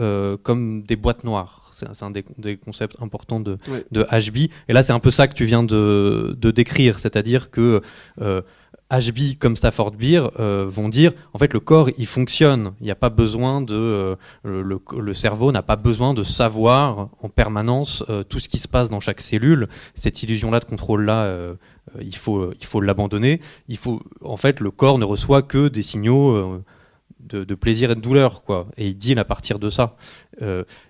comme des boîtes noires. C'est un des concepts importants de HB. Et là, c'est un peu ça que tu viens de décrire, c'est-à-dire que HB comme Stafford Beer vont dire en fait le corps il fonctionne, il n'y a pas besoin le cerveau n'a pas besoin de savoir en permanence tout ce qui se passe dans chaque cellule. Cette illusion là de contrôle là il faut l'abandonner. En fait le corps ne reçoit que des signaux de plaisir et de douleur, quoi, et il deal à partir de ça,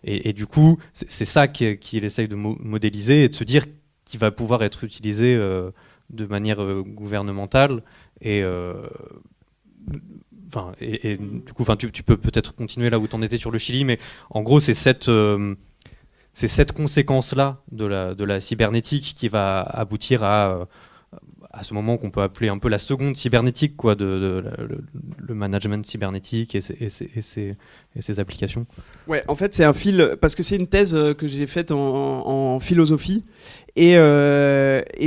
et du coup c'est ça qu'il essaye de modéliser et de se dire qu'il va pouvoir être utilisé de manière gouvernementale, et du coup, tu peux peut-être continuer là où tu en étais sur le Chili, mais en gros c'est cette conséquence là de la cybernétique qui va aboutir à à ce moment qu'on peut appeler un peu la seconde cybernétique, quoi, le management cybernétique et ses applications. Ouais, en fait, c'est un fil, parce que c'est une thèse que j'ai faite en philosophie, et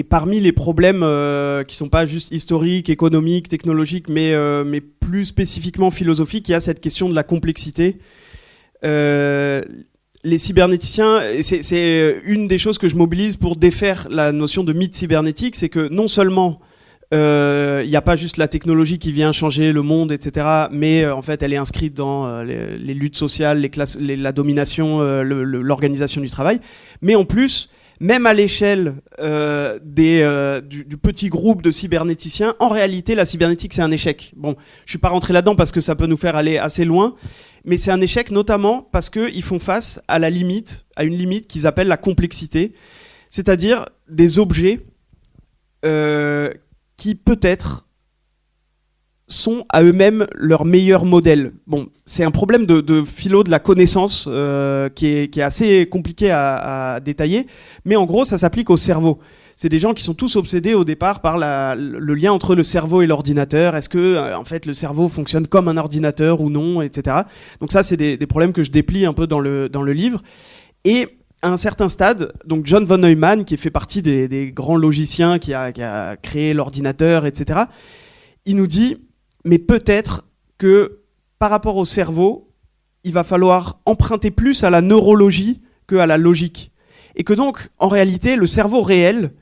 parmi les problèmes qui sont pas juste historiques, économiques, technologiques, mais plus spécifiquement philosophiques, il y a cette question de la complexité. Les cybernéticiens, c'est une des choses que je mobilise pour défaire la notion de mythe cybernétique, c'est que non seulement il n'y a pas juste la technologie qui vient changer le monde, etc., mais en fait elle est inscrite dans les luttes sociales, les classes, la domination, l'organisation du travail, mais en plus, même à l'échelle du petit groupe de cybernéticiens, en réalité la cybernétique c'est un échec. Bon, je suis pas rentré là-dedans parce que ça peut nous faire aller assez loin, mais c'est un échec notamment parce qu'ils font face à une limite qu'ils appellent la complexité, c'est-à-dire des objets qui peut-être sont à eux-mêmes leur meilleur modèle. Bon, c'est un problème de philo de la connaissance qui est assez compliqué à détailler, mais en gros ça s'applique au cerveau. C'est des gens qui sont tous obsédés au départ par le lien entre le cerveau et l'ordinateur. Est-ce que en fait le cerveau fonctionne comme un ordinateur ou non, etc. Donc ça c'est des problèmes que je déplie un peu dans le livre. Et à un certain stade, donc John von Neumann, qui fait partie des grands logiciens, qui a créé l'ordinateur, etc., il nous dit, mais peut-être que par rapport au cerveau, il va falloir emprunter plus à la neurologie qu'à la logique. Et que donc, en réalité, le cerveau réel,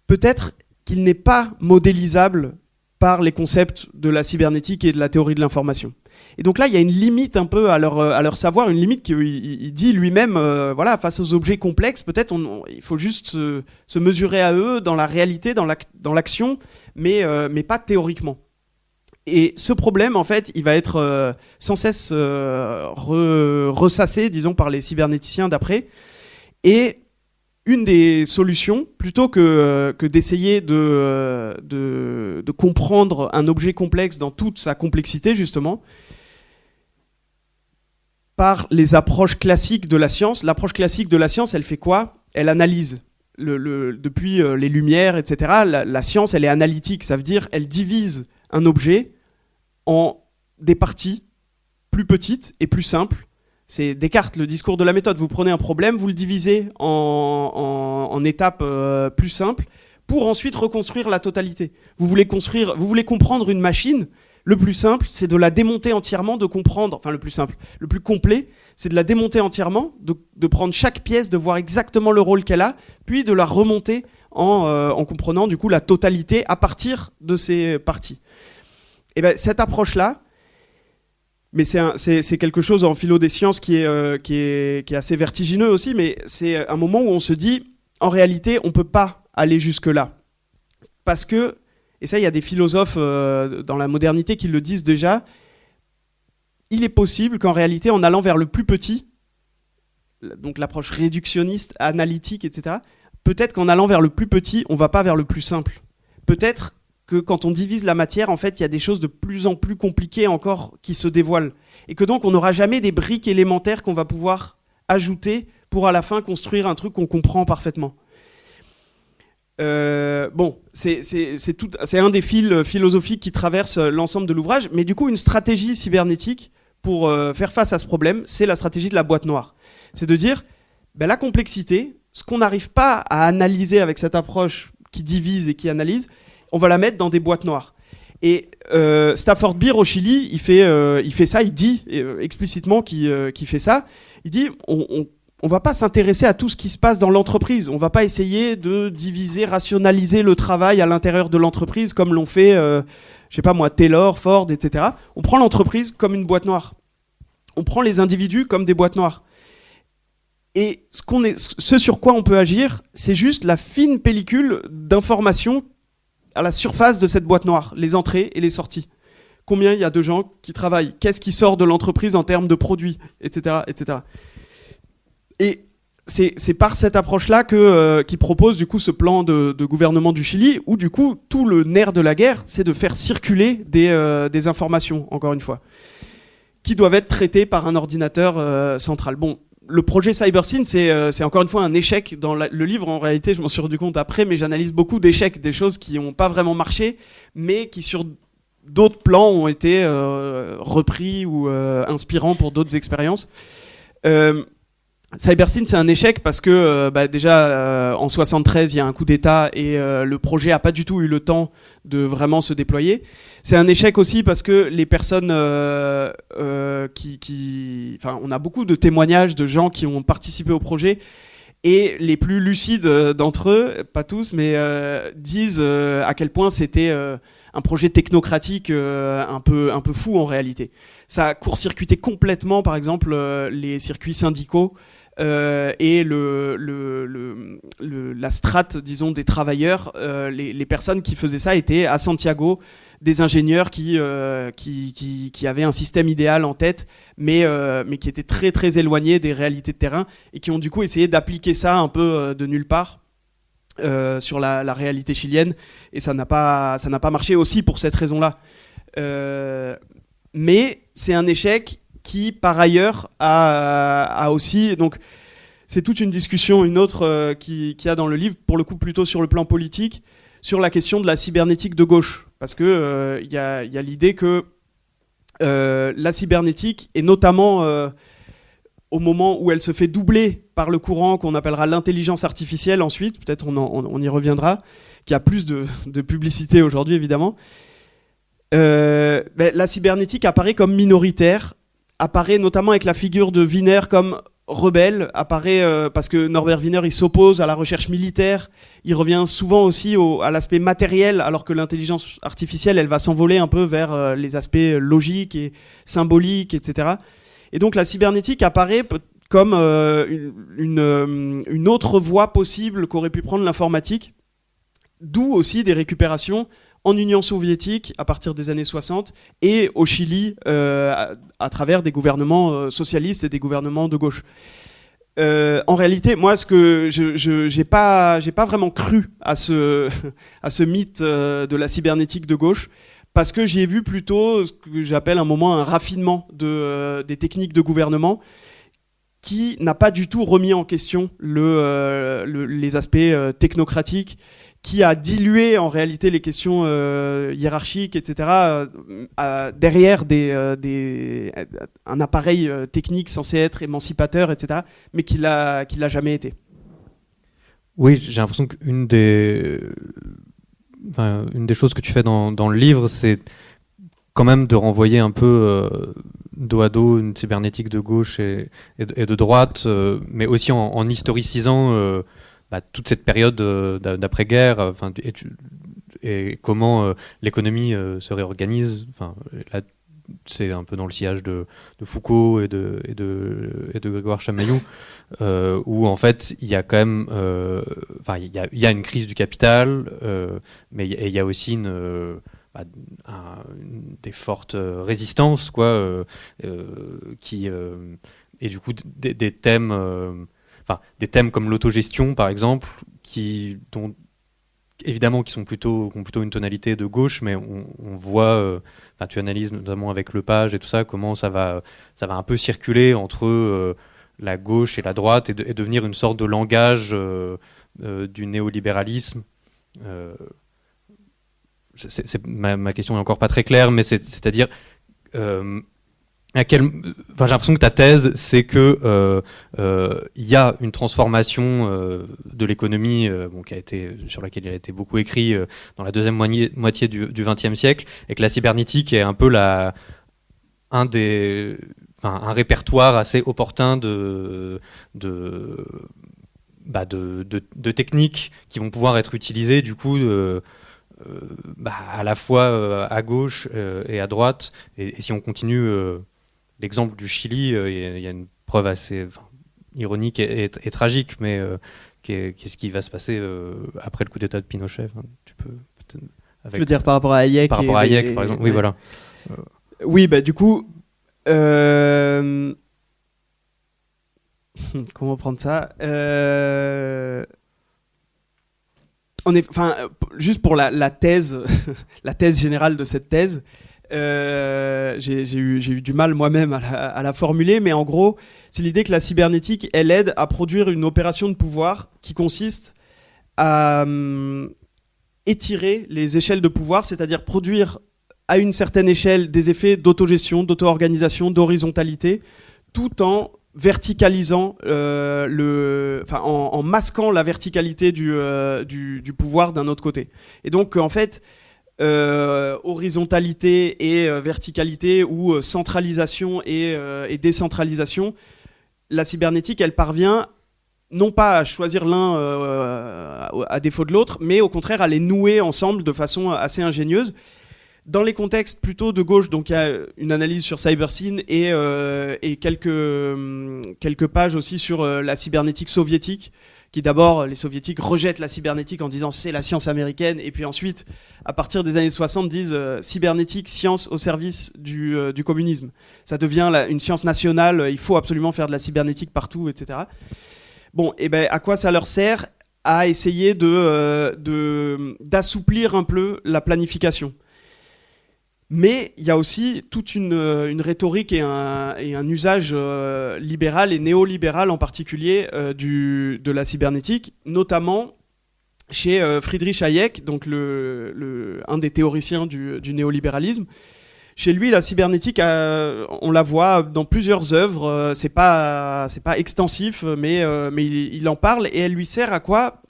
peut-être qu'il n'est pas modélisable par les concepts de la cybernétique et de la théorie de l'information. Et donc là, il y a une limite un peu à leur savoir, une limite qu'il dit lui-même, voilà, face aux objets complexes, peut-être il faut juste se mesurer à eux dans la réalité, dans l'action, mais pas théoriquement. Et ce problème, en fait, il va être sans cesse ressassé, disons, par les cybernéticiens d'après. Et une des solutions, plutôt que d'essayer de comprendre un objet complexe dans toute sa complexité, justement, par les approches classiques de la science. L'approche classique de la science, elle fait quoi ? Elle analyse. Depuis les Lumières, etc., la science, elle est analytique. Ça veut dire elle divise un objet en des parties plus petites et plus simples. C'est Descartes, le discours de la méthode. Vous prenez un problème, vous le divisez en étapes plus simples pour ensuite reconstruire la totalité. Vous voulez comprendre une machine, le plus simple, c'est de la démonter entièrement, de comprendre, enfin le plus simple, le plus complet, c'est de la démonter entièrement, de prendre chaque pièce, de voir exactement le rôle qu'elle a, puis de la remonter en comprenant du coup la totalité à partir de ces parties. Et bien cette approche-là, mais c'est quelque chose en philo des sciences qui est assez vertigineux aussi, mais c'est un moment où on se dit, en réalité, on ne peut pas aller jusque-là. Parce que, et ça, il y a des philosophes dans la modernité qui le disent déjà, il est possible qu'en réalité, en allant vers le plus petit, donc l'approche réductionniste, analytique, etc., peut-être qu'en allant vers le plus petit, on ne va pas vers le plus simple. Peut-être que quand on divise la matière, en fait, il y a des choses de plus en plus compliquées encore qui se dévoilent. Et que donc, on n'aura jamais des briques élémentaires qu'on va pouvoir ajouter pour à la fin construire un truc qu'on comprend parfaitement. Bon, c'est un des fils philosophiques qui traverse l'ensemble de l'ouvrage, mais du coup, une stratégie cybernétique pour faire face à ce problème, c'est la stratégie de la boîte noire. C'est de dire, ben, la complexité, ce qu'on n'arrive pas à analyser avec cette approche qui divise et qui analyse, on va la mettre dans des boîtes noires. Et Stafford Beer au Chili, il fait ça, il dit explicitement qu'il fait ça. Il dit, on va pas s'intéresser à tout ce qui se passe dans l'entreprise. On va pas essayer de diviser, rationaliser le travail à l'intérieur de l'entreprise comme l'ont fait, je sais pas moi, Taylor, Ford, etc. On prend l'entreprise comme une boîte noire. On prend les individus comme des boîtes noires. Et ce sur quoi on peut agir, c'est juste la fine pellicule d'informations à la surface de cette boîte noire, les entrées et les sorties. Combien il y a de gens qui travaillent ? Qu'est-ce qui sort de l'entreprise en termes de produits, etc., etc. Et c'est par cette approche-là qu'il propose du coup ce plan de gouvernement du Chili, où du coup tout le nerf de la guerre, c'est de faire circuler des informations, encore une fois, qui doivent être traitées par un ordinateur central. Bon, le projet CyberSyn, c'est encore une fois un échec dans le livre. En réalité, je m'en suis rendu compte après, mais j'analyse beaucoup d'échecs, des choses qui n'ont pas vraiment marché, mais qui sur d'autres plans ont été repris ou inspirants pour d'autres expériences. CyberSyn, c'est un échec parce que déjà en 73, il y a un coup d'État et le projet n'a pas du tout eu le temps de vraiment se déployer. C'est un échec aussi parce que les personnes on a beaucoup de témoignages de gens qui ont participé au projet et les plus lucides d'entre eux, pas tous, mais disent à quel point c'était un projet technocratique un peu fou en réalité. Ça a court-circuité complètement, par exemple, les circuits syndicaux et la strate, disons, des travailleurs. Les personnes qui faisaient ça étaient à Santiago des ingénieurs qui avaient un système idéal en tête, mais qui étaient très très éloignés des réalités de terrain et qui ont du coup essayé d'appliquer ça un peu de nulle part sur la réalité chilienne, et ça n'a pas marché aussi pour cette raison-là. Mais c'est un échec qui, par ailleurs, a aussi... Donc, c'est toute une discussion, une autre qu'il y a dans le livre, pour le coup plutôt sur le plan politique, sur la question de la cybernétique de gauche. Parce que y a l'idée que la cybernétique, et notamment au moment où elle se fait doubler par le courant qu'on appellera l'intelligence artificielle ensuite, peut-être on y reviendra, qui a plus de publicité aujourd'hui évidemment, la cybernétique apparaît comme minoritaire, apparaît notamment avec la figure de Wiener comme rebelle, apparaît parce que Norbert Wiener il s'oppose à la recherche militaire, il revient souvent aussi à l'aspect matériel, alors que l'intelligence artificielle elle va s'envoler un peu vers les aspects logiques et symboliques, etc. Et donc la cybernétique apparaît comme une autre voie possible qu'aurait pu prendre l'informatique, d'où aussi des récupérations en Union soviétique à partir des années 60 et au Chili à travers des gouvernements socialistes et des gouvernements de gauche. En réalité, moi, ce que j'ai pas vraiment cru à ce mythe de la cybernétique de gauche, parce que j'y ai vu plutôt ce que j'appelle un moment un raffinement des techniques de gouvernement qui n'a pas du tout remis en question les aspects technocratiques, qui a dilué en réalité les questions hiérarchiques, etc., derrière un appareil technique censé être émancipateur, etc., mais qui l'a jamais été. Oui, j'ai l'impression qu'une des choses que tu fais dans le livre, c'est quand même de renvoyer un peu dos à dos une cybernétique de gauche et de droite, mais aussi en historicisant toute cette période d'après-guerre, et comment l'économie se réorganise. Là, c'est un peu dans le sillage de Foucault et de Grégoire Chamaillou, où en fait il y a quand même, il y a une crise du capital, mais il y a aussi des fortes résistances, et du coup des thèmes. Des thèmes comme l'autogestion, par exemple, qui ont plutôt une tonalité de gauche, mais on voit, tu analyses notamment avec Lepage et tout ça, comment ça va un peu circuler entre la gauche et la droite et devenir une sorte de langage du néolibéralisme. Ma question est encore pas très claire, mais c'est-à-dire... j'ai l'impression que ta thèse, c'est que il y a une transformation de l'économie sur laquelle il a été beaucoup écrit dans la deuxième moitié du XXe siècle, et que la cybernétique est un peu un répertoire assez opportun de techniques qui vont pouvoir être utilisées du coup à la fois à gauche et à droite, et si on continue l'exemple du Chili, il y a une preuve assez ironique et tragique, mais qu'est-ce qui va se passer après le coup d'État de Pinochet. Tu veux dire par rapport à Hayek? Par rapport à Hayek, par exemple. Oui, voilà. Oui, du coup, comment prendre ça? Juste pour la thèse, la thèse générale de cette thèse. J'ai eu du mal moi-même à la formuler, mais en gros, c'est l'idée que la cybernétique, elle aide à produire une opération de pouvoir qui consiste à étirer les échelles de pouvoir, c'est-à-dire produire à une certaine échelle des effets d'autogestion, d'auto-organisation, d'horizontalité, tout en verticalisant, en masquant la verticalité du pouvoir d'un autre côté. Et donc, en fait, horizontalité et verticalité ou centralisation et décentralisation, la cybernétique, elle parvient non pas à choisir l'un à défaut de l'autre, mais au contraire à les nouer ensemble de façon assez ingénieuse. Dans les contextes plutôt de gauche, donc il y a une analyse sur CyberSyn et quelques pages aussi sur la cybernétique soviétique, qui d'abord, les soviétiques rejettent la cybernétique en disant c'est la science américaine, et puis ensuite, à partir des années 60, disent cybernétique, science au service du communisme. Ça devient une science nationale, il faut absolument faire de la cybernétique partout, etc. Bon, et ben à quoi ça leur sert? À essayer d'assouplir un peu la planification. Mais il y a aussi toute une rhétorique et un usage libéral et néolibéral en particulier de la cybernétique, notamment chez Friedrich Hayek, donc un des théoriciens du néolibéralisme. Chez lui, la cybernétique, on la voit dans plusieurs œuvres. C'est pas extensif, mais il en parle, et elle lui sert à quoi?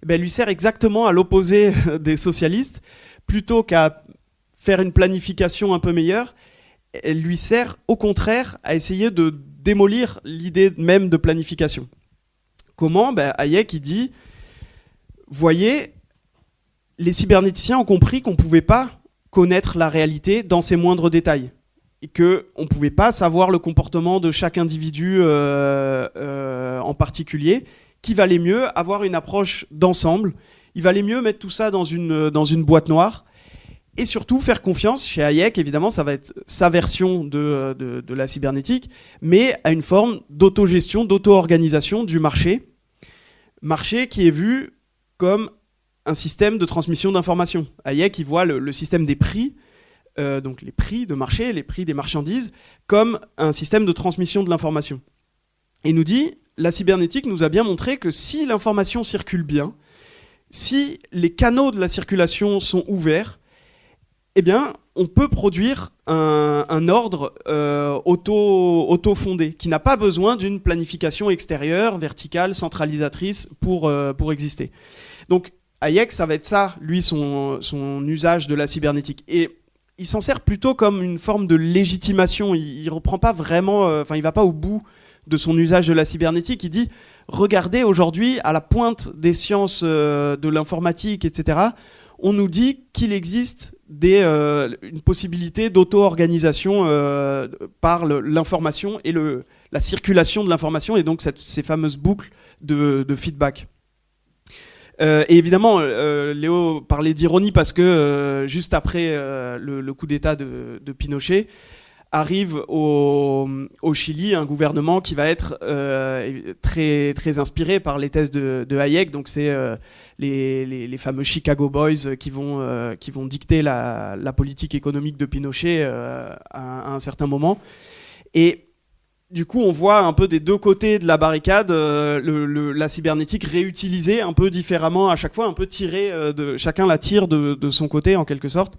Elle lui sert exactement à l'opposé des socialistes. Plutôt qu'à faire une planification un peu meilleure, elle lui sert au contraire à essayer de démolir l'idée même de planification. Comment? Hayek, il dit, voyez, les cybernéticiens ont compris qu'on ne pouvait pas connaître la réalité dans ses moindres détails, et qu'on ne pouvait pas savoir le comportement de chaque individu en particulier, qu'il valait mieux avoir une approche d'ensemble, il valait mieux mettre tout ça dans une boîte noire, et surtout faire confiance, chez Hayek, évidemment, ça va être sa version de la cybernétique, mais à une forme d'autogestion, d'auto-organisation du marché qui est vu comme un système de transmission d'informations. Hayek, il voit le système des prix, donc les prix de marché, les prix des marchandises, comme un système de transmission de l'information. Et il nous dit, la cybernétique nous a bien montré que si l'information circule bien, si les canaux de la circulation sont ouverts, eh bien, on peut produire un ordre auto-fondé, qui n'a pas besoin d'une planification extérieure, verticale, centralisatrice pour exister. Donc, Hayek, ça va être ça, lui, son usage de la cybernétique. Et il s'en sert plutôt comme une forme de légitimation. Il reprend pas vraiment, il va pas au bout de son usage de la cybernétique. Il dit, regardez, aujourd'hui, à la pointe des sciences de l'informatique, etc., on nous dit qu'il existe une possibilité d'auto-organisation par l'information et la circulation de l'information, et donc ces fameuses boucles de feedback. Et évidemment, Léo parlait d'ironie parce que juste après le coup d'État de Pinochet, arrive au Chili un gouvernement qui va être très, très inspiré par les thèses de Hayek. Donc c'est les fameux Chicago Boys qui vont dicter la politique économique de Pinochet à un certain moment. Et du coup, on voit un peu des deux côtés de la barricade la cybernétique réutilisée un peu différemment à chaque fois, un peu tirée chacun la tire de son côté en quelque sorte.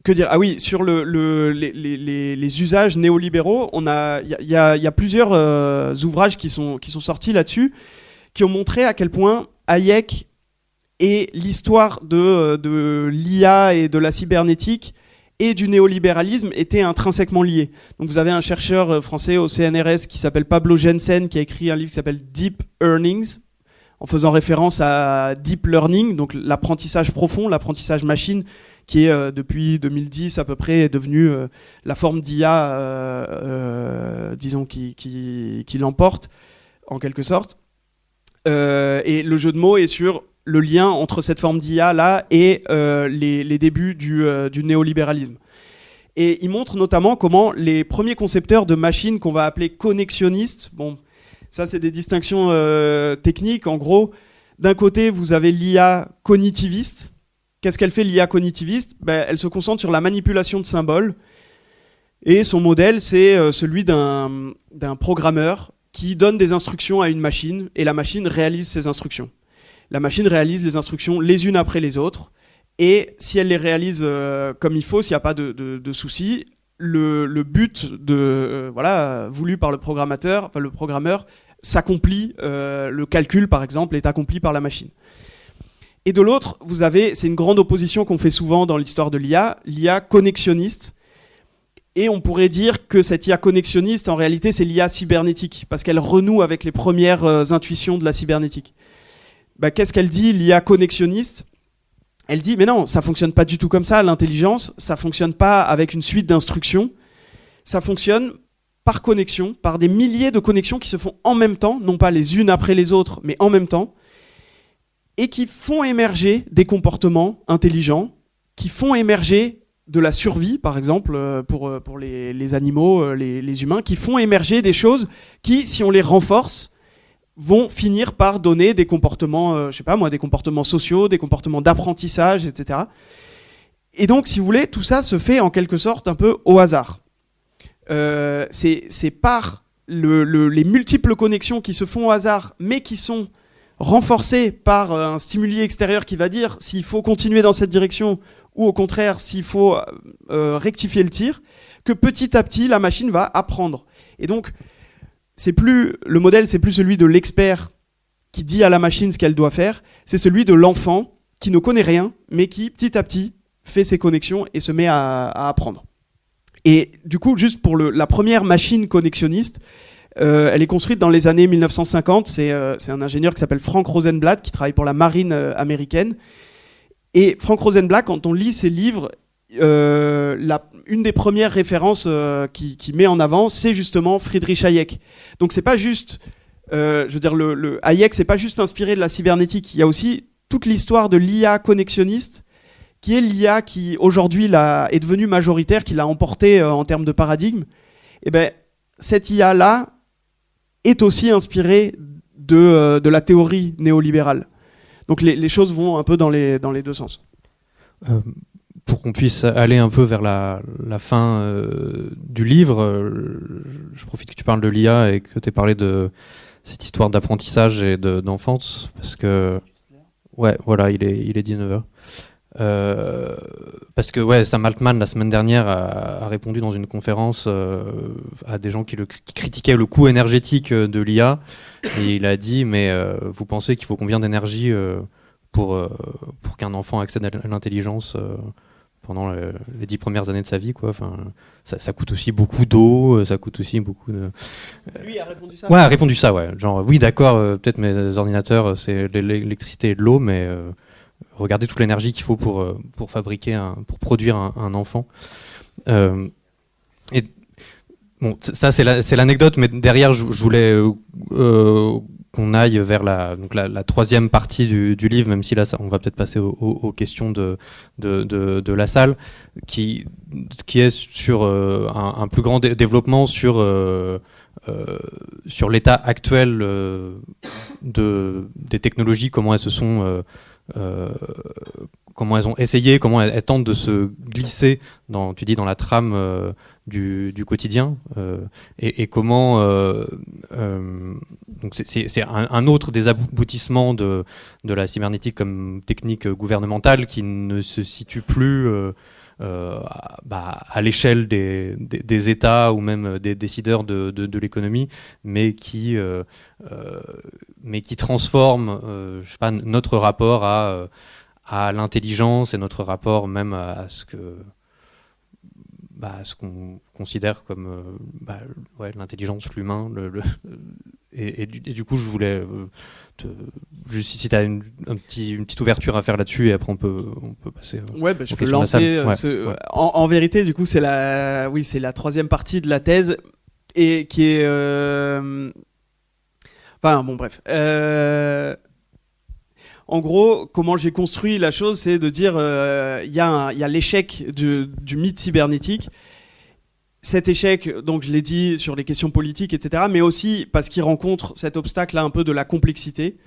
Que dire? Ah oui, sur les usages néolibéraux, il y a plusieurs ouvrages qui sont sortis là-dessus, qui ont montré à quel point Hayek et l'histoire de l'IA et de la cybernétique et du néolibéralisme étaient intrinsèquement liés. Donc vous avez un chercheur français au CNRS qui s'appelle Pablo Jensen, qui a écrit un livre qui s'appelle Deep Earnings, en faisant référence à Deep Learning, donc l'apprentissage profond, l'apprentissage machine, qui est depuis 2010 à peu près est devenu la forme d'IA, disons, qui l'emporte en quelque sorte. Et le jeu de mots est sur le lien entre cette forme d'IA là et les débuts du néolibéralisme. Et il montre notamment comment les premiers concepteurs de machines qu'on va appeler connexionnistes, bon, ça c'est des distinctions techniques, en gros, D'un côté, vous avez l'IA cognitiviste. Qu'est-ce qu'elle fait, l'IA cognitiviste ? Elle se concentre sur la manipulation de symboles. Et son modèle, c'est celui d'un programmeur qui donne des instructions à une machine, et la machine réalise ces instructions. La machine réalise les instructions les unes après les autres, et si elle les réalise comme il faut, s'il n'y a pas de soucis, le but voulu par le programmeur s'accomplit, le calcul par exemple est accompli par la machine. Et de l'autre, c'est une grande opposition qu'on fait souvent dans l'histoire de l'IA connexionniste. Et on pourrait dire que cette IA connexionniste, en réalité, c'est l'IA cybernétique, parce qu'elle renoue avec les premières intuitions de la cybernétique. Qu'est-ce qu'elle dit, l'IA connexionniste ? Elle dit, mais non, ça fonctionne pas du tout comme ça, l'intelligence, ça fonctionne pas avec une suite d'instructions, ça fonctionne par connexion, par des milliers de connexions qui se font en même temps, non pas les unes après les autres, mais en même temps, et qui font émerger des comportements intelligents, qui font émerger de la survie, par exemple, pour les animaux, les humains, qui font émerger des choses qui, si on les renforce, vont finir par donner des comportements, des comportements sociaux, des comportements d'apprentissage, etc. Et donc, si vous voulez, tout ça se fait en quelque sorte un peu au hasard. C'est par les multiples connexions qui se font au hasard, mais qui sont renforcées par un stimuli extérieur qui va dire s'il faut continuer dans cette direction ou au contraire s'il faut rectifier le tir, que petit à petit la machine va apprendre. Et donc le modèle, c'est plus celui de l'expert qui dit à la machine ce qu'elle doit faire, c'est celui de l'enfant qui ne connaît rien, mais qui petit à petit fait ses connexions et se met à apprendre. Et du coup, juste pour la première machine connexionniste, elle est construite dans les années 1950. C'est un ingénieur qui s'appelle Frank Rosenblatt, qui travaille pour la marine américaine. Et Frank Rosenblatt, quand on lit ses livres, une des premières références qu'il met en avant, c'est justement Friedrich Hayek. Donc c'est pas juste, Hayek, c'est pas juste inspiré de la cybernétique. Il y a aussi toute l'histoire de l'IA connexionniste, qui est l'IA qui aujourd'hui est devenue majoritaire, qui l'a emporté en termes de paradigme. Et cette IA-là est aussi inspirée de la théorie néolibérale. Donc les choses vont un peu dans les deux sens. Pour qu'on puisse aller un peu vers la fin du livre, je profite que tu parles de l'IA et que tu aies parlé de cette histoire d'apprentissage et d'enfance, parce que ouais, voilà, il est 19h. Parce que Sam Altman la semaine dernière a répondu dans une conférence à des gens qui critiquaient le coût énergétique de l'IA, et il a dit mais vous pensez qu'il faut combien d'énergie pour qu'un enfant accède à l'intelligence pendant les 10 premières années de sa vie, quoi. Enfin, ça coûte aussi beaucoup d'eau, ça coûte aussi beaucoup de... Lui a répondu ça. Ouais, a répondu ça, ouais. Genre oui, d'accord, peut-être mes ordinateurs c'est l'électricité et de l'eau, mais regardez toute l'énergie qu'il faut pour produire un enfant. Et bon, ça c'est l'anecdote, mais derrière je voulais qu'on aille vers la troisième partie du livre, même si là on va peut-être passer aux questions de la salle, qui est sur un plus grand développement sur l'état actuel des technologies, comment elles se sont comment elles ont essayé, comment elles tentent de se glisser dans la trame du quotidien, et comment donc c'est un autre des aboutissements de la cybernétique comme technique gouvernementale qui ne se situe plus à l'échelle des États ou même des décideurs de l'économie, mais qui transforme notre rapport à l'intelligence et notre rapport même à ce qu'on considère comme l'intelligence, l'humain, et du coup je voulais juste si tu as une petite ouverture à faire là-dessus, et après on peut passer je peux lancer en vérité, du coup c'est la troisième partie de la thèse, et qui est en gros, comment j'ai construit la chose, c'est de dire il y a l'échec du mythe cybernétique. Cet échec, donc je l'ai dit, sur les questions politiques, etc., mais aussi parce qu'il rencontre cet obstacle-là un peu de la complexité.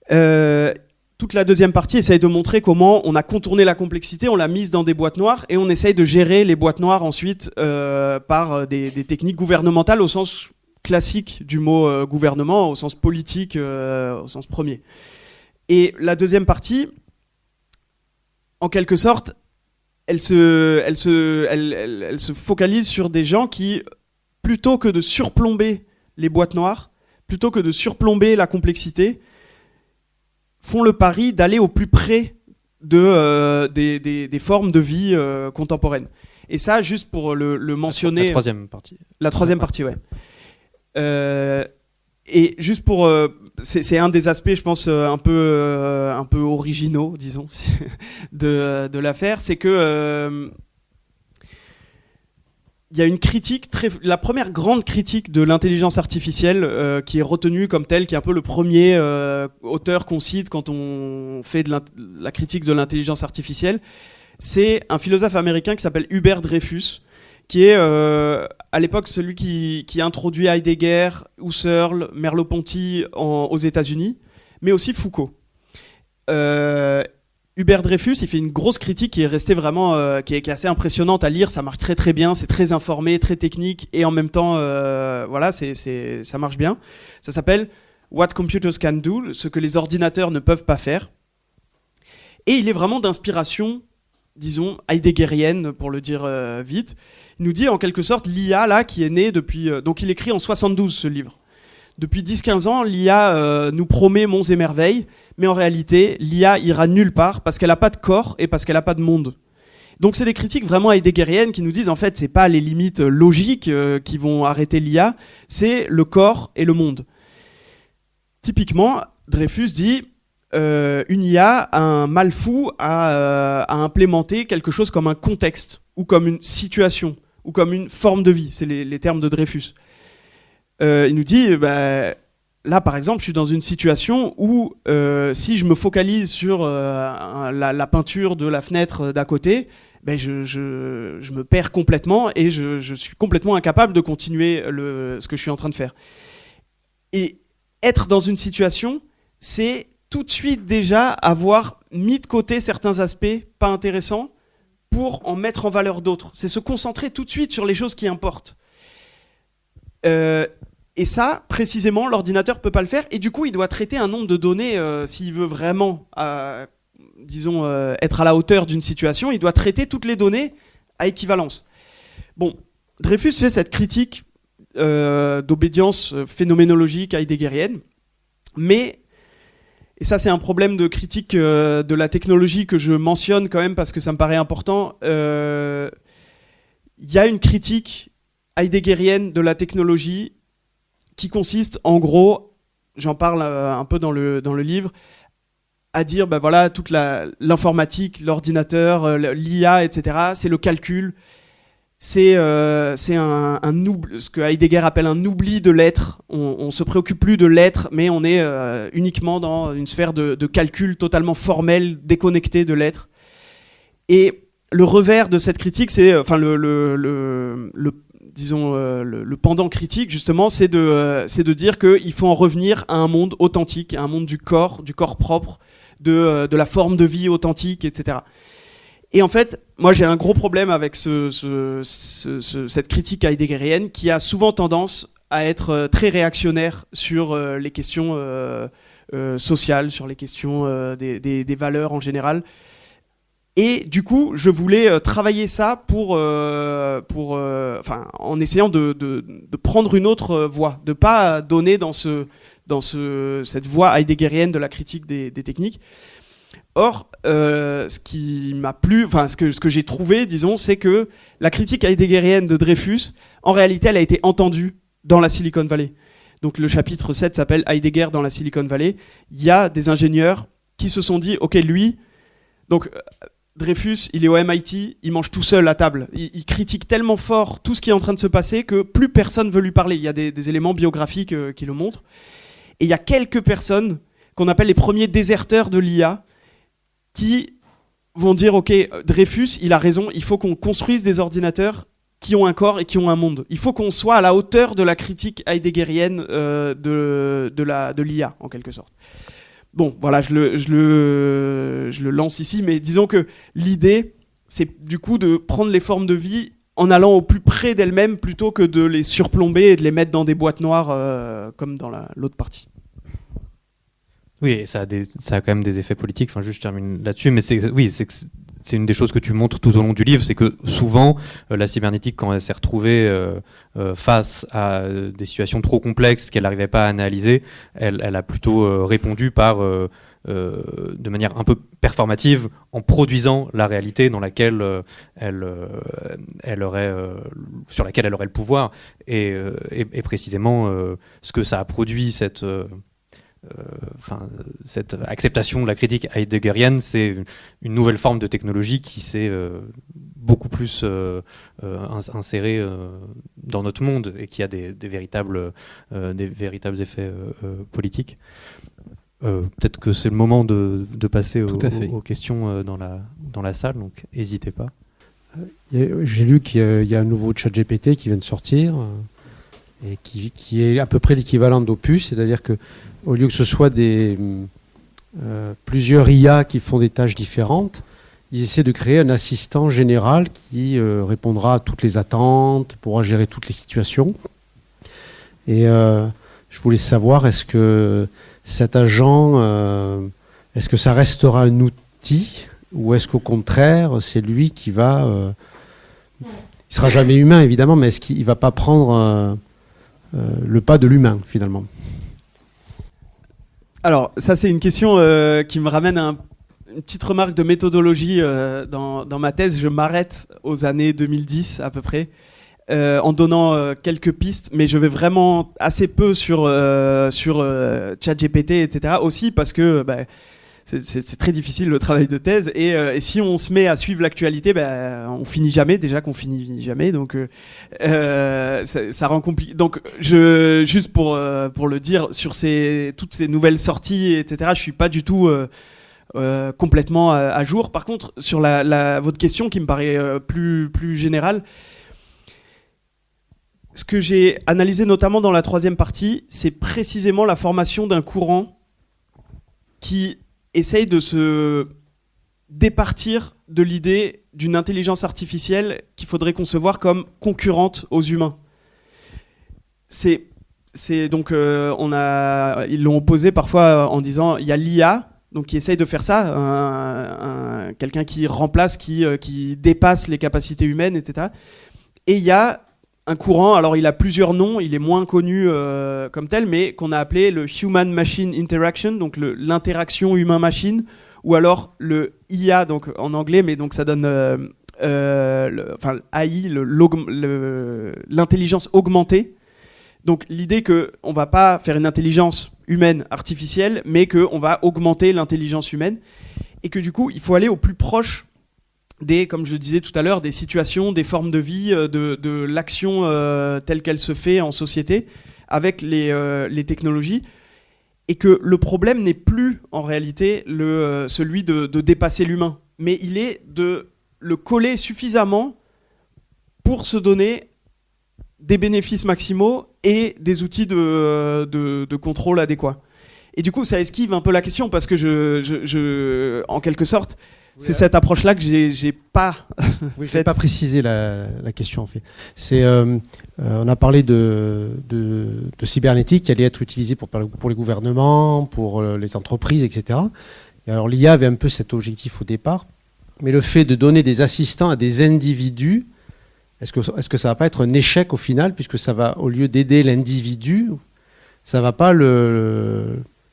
Toute la deuxième partie essaye de montrer comment on a contourné la complexité, on l'a mise dans des boîtes noires et on essaye de gérer les boîtes noires ensuite par des techniques gouvernementales au sens classique du mot gouvernement, au sens politique, au sens premier. Et la deuxième partie, en quelque sorte, elle se focalise sur des gens qui, plutôt que de surplomber les boîtes noires, plutôt que de surplomber la complexité, font le pari d'aller au plus près des formes de vie contemporaines. Et ça, juste pour le mentionner... La troisième partie. La troisième partie, ouais. Et juste pour... c'est un des aspects, je pense, un peu originaux, disons, de l'affaire, c'est que... il y a une critique, la première grande critique de l'intelligence artificielle qui est retenue comme telle, qui est un peu le premier auteur qu'on cite quand on fait de la critique de l'intelligence artificielle, c'est un philosophe américain qui s'appelle Hubert Dreyfus, qui est à l'époque celui qui introduit Heidegger, Husserl, Merleau-Ponty aux États-Unis, mais aussi Foucault. Hubert Dreyfus, il fait une grosse critique qui est restée vraiment, qui est assez impressionnante à lire. Ça marche très très bien, c'est très informé, très technique, et en même temps, voilà, ça marche bien. Ça s'appelle What Computers Can Do, ce que les ordinateurs ne peuvent pas faire. Et il est vraiment d'inspiration, disons, heideggerienne, pour le dire vite. Il nous dit en quelque sorte l'IA là qui est née depuis. Donc il écrit en 72 ce livre. Depuis 10-15 ans, l'IA nous promet monts et merveilles, mais en réalité, l'IA ira nulle part parce qu'elle n'a pas de corps et parce qu'elle n'a pas de monde. Donc c'est des critiques vraiment heideggeriennes qui nous disent en fait, c'est pas les limites logiques qui vont arrêter l'IA, c'est le corps et le monde. Typiquement, Dreyfus dit une IA a un mal fou à implémenter quelque chose comme un contexte ou comme une situation ou comme une forme de vie. C'est les termes de Dreyfus. Il nous dit, là par exemple, je suis dans une situation où si je me focalise sur la peinture de la fenêtre d'à côté, je me perds complètement et je suis complètement incapable de continuer ce que je suis en train de faire. Et être dans une situation, c'est tout de suite déjà avoir mis de côté certains aspects pas intéressants pour en mettre en valeur d'autres. C'est se concentrer tout de suite sur les choses qui importent. Et ça, précisément, l'ordinateur peut pas le faire. Et du coup, il doit traiter un nombre de données, s'il veut vraiment, disons, être à la hauteur d'une situation, il doit traiter toutes les données à équivalence. Bon, Dreyfus fait cette critique d'obédience phénoménologique heideggerienne, mais, et ça c'est un problème de critique de la technologie que je mentionne quand même parce que ça me paraît important, il y a une critique heideggerienne de la technologie qui consiste en gros, j'en parle un peu dans le livre, à dire voilà, toute l'informatique, l'ordinateur, l'IA, etc., c'est le calcul, c'est ce que Heidegger appelle un oubli de l'être. On se préoccupe plus de l'être, mais on est uniquement dans une sphère de calcul totalement formel, déconnecté de l'être. Et le revers de cette critique, c'est, enfin le pendant critique, justement, c'est de dire qu'il faut en revenir à un monde authentique, à un monde du corps propre, de la forme de vie authentique, etc. Et en fait, moi j'ai un gros problème avec cette critique heideggerienne qui a souvent tendance à être très réactionnaire sur les questions sociales, sur les questions des valeurs en général. Et du coup, je voulais travailler ça en essayant de prendre une autre voie, de pas donner dans cette voie heideggerienne de la critique des techniques. Or, ce qui m'a plu, enfin ce que j'ai trouvé, disons, c'est que la critique heideggerienne de Dreyfus, en réalité, elle a été entendue dans la Silicon Valley. Donc le chapitre 7 s'appelle Heidegger dans la Silicon Valley. Il y a des ingénieurs qui se sont dit, ok, lui, donc Dreyfus, il est au MIT, il mange tout seul à table. Il critique tellement fort tout ce qui est en train de se passer que plus personne veut lui parler. Il y a des éléments biographiques qui le montrent. Et il y a quelques personnes qu'on appelle les premiers déserteurs de l'IA qui vont dire, ok, Dreyfus, il a raison, il faut qu'on construise des ordinateurs qui ont un corps et qui ont un monde. Il faut qu'on soit à la hauteur de la critique heideggerienne de l'IA, en quelque sorte. bon, voilà, je le lance ici, mais disons que l'idée, c'est du coup de prendre les formes de vie en allant au plus près d'elles-mêmes plutôt que de les surplomber et de les mettre dans des boîtes noires comme dans l'autre partie. Oui, et ça a quand même des effets politiques. Enfin, juste je termine là-dessus, mais c'est une des choses que tu montres tout au long du livre, c'est que souvent la cybernétique, quand elle s'est retrouvée face à des situations trop complexes qu'elle n'arrivait pas à analyser, elle a plutôt répondu par de manière un peu performative en produisant la réalité dans laquelle sur laquelle elle aurait le pouvoir et précisément ce que ça a produit cette acceptation de la critique heideggerienne, c'est une nouvelle forme de technologie qui s'est beaucoup plus insérée dans notre monde et qui a des véritables effets politiques. Peut-être que c'est le moment de passer aux questions dans la salle, donc n'hésitez pas. J'ai lu qu'il y a un nouveau ChatGPT qui vient de sortir et qui est à peu près l'équivalent d'Opus, c'est-à-dire que au lieu que ce soit plusieurs IA qui font des tâches différentes, ils essaient de créer un assistant général qui répondra à toutes les attentes, pourra gérer toutes les situations. Et je voulais savoir, est-ce que cet agent, est-ce que ça restera un outil ou est-ce qu'au contraire, c'est lui qui va... il ne sera jamais humain, évidemment, mais est-ce qu'il ne va pas prendre le pas de l'humain, finalement ? Alors, ça, c'est une question qui me ramène à une petite remarque de méthodologie dans ma thèse. Je m'arrête aux années 2010 à peu près, en donnant quelques pistes, mais je vais vraiment assez peu sur ChatGPT, etc. Aussi parce que c'est très difficile le travail de thèse et si on se met à suivre l'actualité, on finit jamais, déjà qu'on finit jamais, donc ça rend compliqué. Donc juste pour le dire, sur toutes ces nouvelles sorties, etc., je suis pas du tout complètement à jour. Par contre, sur votre question qui me paraît plus générale, ce que j'ai analysé notamment dans la troisième partie, c'est précisément la formation d'un courant qui essaye de se départir de l'idée d'une intelligence artificielle qu'il faudrait concevoir comme concurrente aux humains. C'est donc ils l'ont opposé parfois en disant il y a l'IA donc qui essaye de faire ça, quelqu'un qui remplace, qui dépasse les capacités humaines, etc. Et il y a un courant, alors il a plusieurs noms, il est moins connu comme tel, mais qu'on a appelé le Human-Machine Interaction, donc l'interaction humain-machine, ou alors le IA, donc en anglais, mais donc ça donne AI, l'intelligence augmentée. Donc l'idée qu'on ne va pas faire une intelligence humaine artificielle, mais qu'on va augmenter l'intelligence humaine, et que du coup, il faut aller au plus proche comme je le disais tout à l'heure, des situations, des formes de vie, de l'action telle qu'elle se fait en société avec les technologies, et que le problème n'est plus en réalité celui de dépasser l'humain, mais il est de le coller suffisamment pour se donner des bénéfices maximaux et des outils de contrôle adéquats. Et du coup, ça esquive un peu la question, parce que en quelque sorte, c'est cette approche-là que j'ai pas oui, je n'ai pas précisé la question en fait. On a parlé de cybernétique qui allait être utilisée pour les gouvernements, pour les entreprises, etc. Et alors l'IA avait un peu cet objectif au départ, mais le fait de donner des assistants à des individus, est-ce que ça va pas être un échec au final, puisque ça va, au lieu d'aider l'individu, ça va pas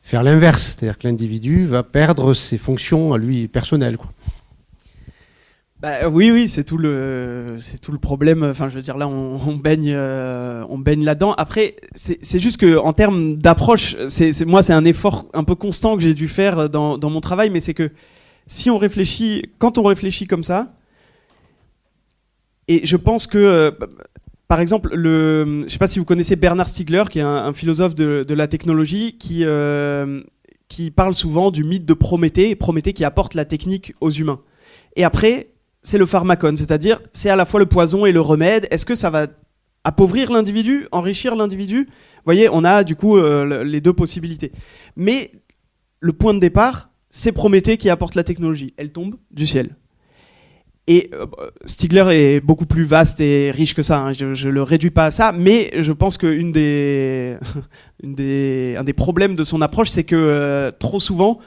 faire l'inverse, c'est-à-dire que l'individu va perdre ses fonctions à lui personnelles, quoi. Oui, c'est tout le problème. Enfin, je veux dire, là, on baigne là-dedans. Après, c'est juste que en termes d'approche, moi, c'est un effort un peu constant que j'ai dû faire dans mon travail, mais c'est que quand on réfléchit comme ça, et je pense que par exemple, je ne sais pas si vous connaissez Bernard Stiegler, qui est un philosophe de la technologie, qui parle souvent du mythe de Prométhée qui apporte la technique aux humains. Et après, c'est le pharmacone, c'est-à-dire c'est à la fois le poison et le remède. Est-ce que ça va appauvrir l'individu, enrichir l'individu ? Vous voyez, on a du coup les deux possibilités. Mais le point de départ, c'est Prométhée qui apporte la technologie. Elle tombe du ciel. Et Stigler est beaucoup plus vaste et riche que ça, hein. Je le réduis pas à ça, mais je pense qu'un des problèmes de son approche, c'est que trop souvent,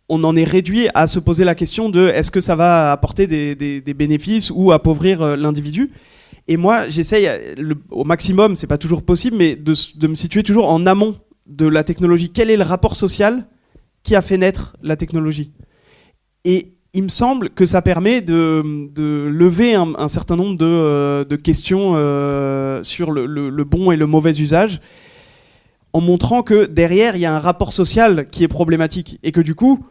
on en est réduit à se poser la question de est-ce que ça va apporter des bénéfices ou appauvrir l'individu. Et moi, j'essaye au maximum, c'est pas toujours possible, mais de me situer toujours en amont de la technologie. Quel est le rapport social qui a fait naître la technologie ? Et il me semble que ça permet de lever un certain nombre de questions sur le bon et le mauvais usage, en montrant que derrière, il y a un rapport social qui est problématique. Et que du coup,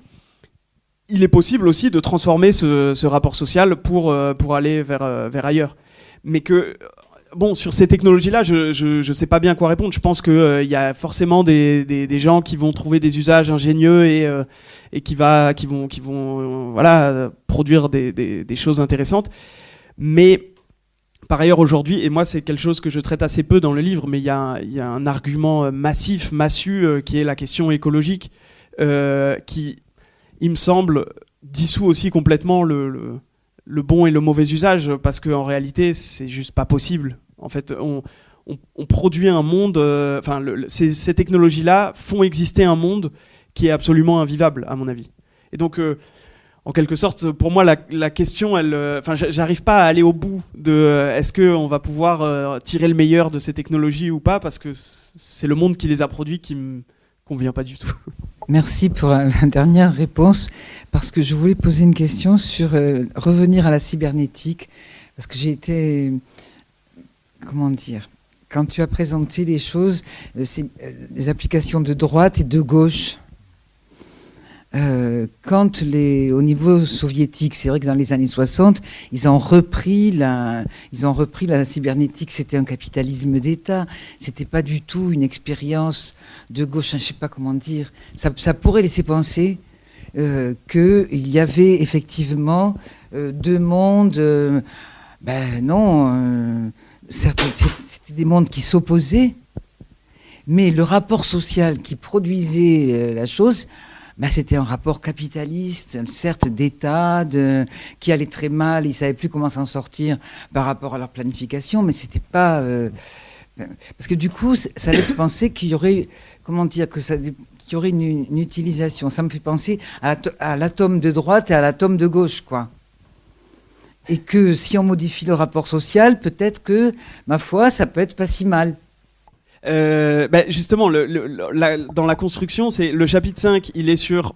il est possible aussi de transformer ce rapport social pour aller vers ailleurs. Mais que, bon, sur ces technologies-là, je sais pas bien quoi répondre. Je pense qu'il y a forcément des gens qui vont trouver des usages ingénieux et qui vont voilà, produire des choses intéressantes. Mais par ailleurs, aujourd'hui, et moi c'est quelque chose que je traite assez peu dans le livre, mais il y a un argument massu, qui est la question écologique, qui, il me semble, dissout aussi complètement le bon et le mauvais usage, parce qu'en réalité, c'est juste pas possible. En fait, on produit un monde... ces technologies-là font exister un monde qui est absolument invivable, à mon avis. Et donc, en quelque sorte, pour moi, la question, j'arrive pas à aller au bout de est-ce qu'on va pouvoir tirer le meilleur de ces technologies ou pas, parce que c'est le monde qui les a produits qui me convient pas du tout. Merci pour la dernière réponse, parce que je voulais poser une question sur revenir à la cybernétique, parce que j'ai été, comment dire, quand tu as présenté les choses, les applications de droite et de gauche, quand au niveau soviétique, c'est vrai que dans les années 60, ils ont repris la cybernétique, c'était un capitalisme d'État, c'était pas du tout une expérience de gauche, je sais pas comment dire. Ça pourrait laisser penser qu'il y avait effectivement deux mondes. Certes, c'était des mondes qui s'opposaient, mais le rapport social qui produisait la chose, c'était un rapport capitaliste, certes d'État, qui allait très mal, ils ne savaient plus comment s'en sortir par rapport à leur planification, mais c'était pas... parce que du coup, ça laisse penser qu'il y aurait, qu'il y aurait une utilisation. Ça me fait penser à l'atome de droite et à l'atome de gauche, quoi. Et que si on modifie le rapport social, peut-être que, ma foi, ça peut être pas si mal. Justement, dans la construction, c'est le chapitre 5, il est sur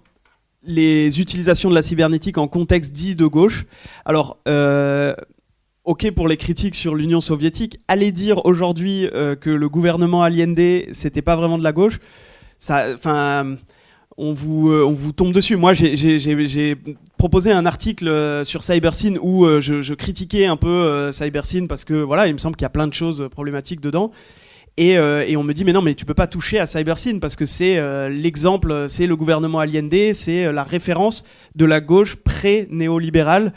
les utilisations de la cybernétique en contexte dit de gauche. Alors, ok pour les critiques sur l'Union soviétique, aller dire aujourd'hui que le gouvernement Allende, c'était pas vraiment de la gauche, on vous tombe dessus. Moi, j'ai proposé un article sur CyberSyn où je critiquais un peu CyberSyn parce que voilà, il me semble qu'il y a plein de choses problématiques dedans. Et on me dit mais non, mais tu peux pas toucher à CyberSyn parce que c'est l'exemple, c'est le gouvernement Allende, c'est la référence de la gauche pré-néolibérale.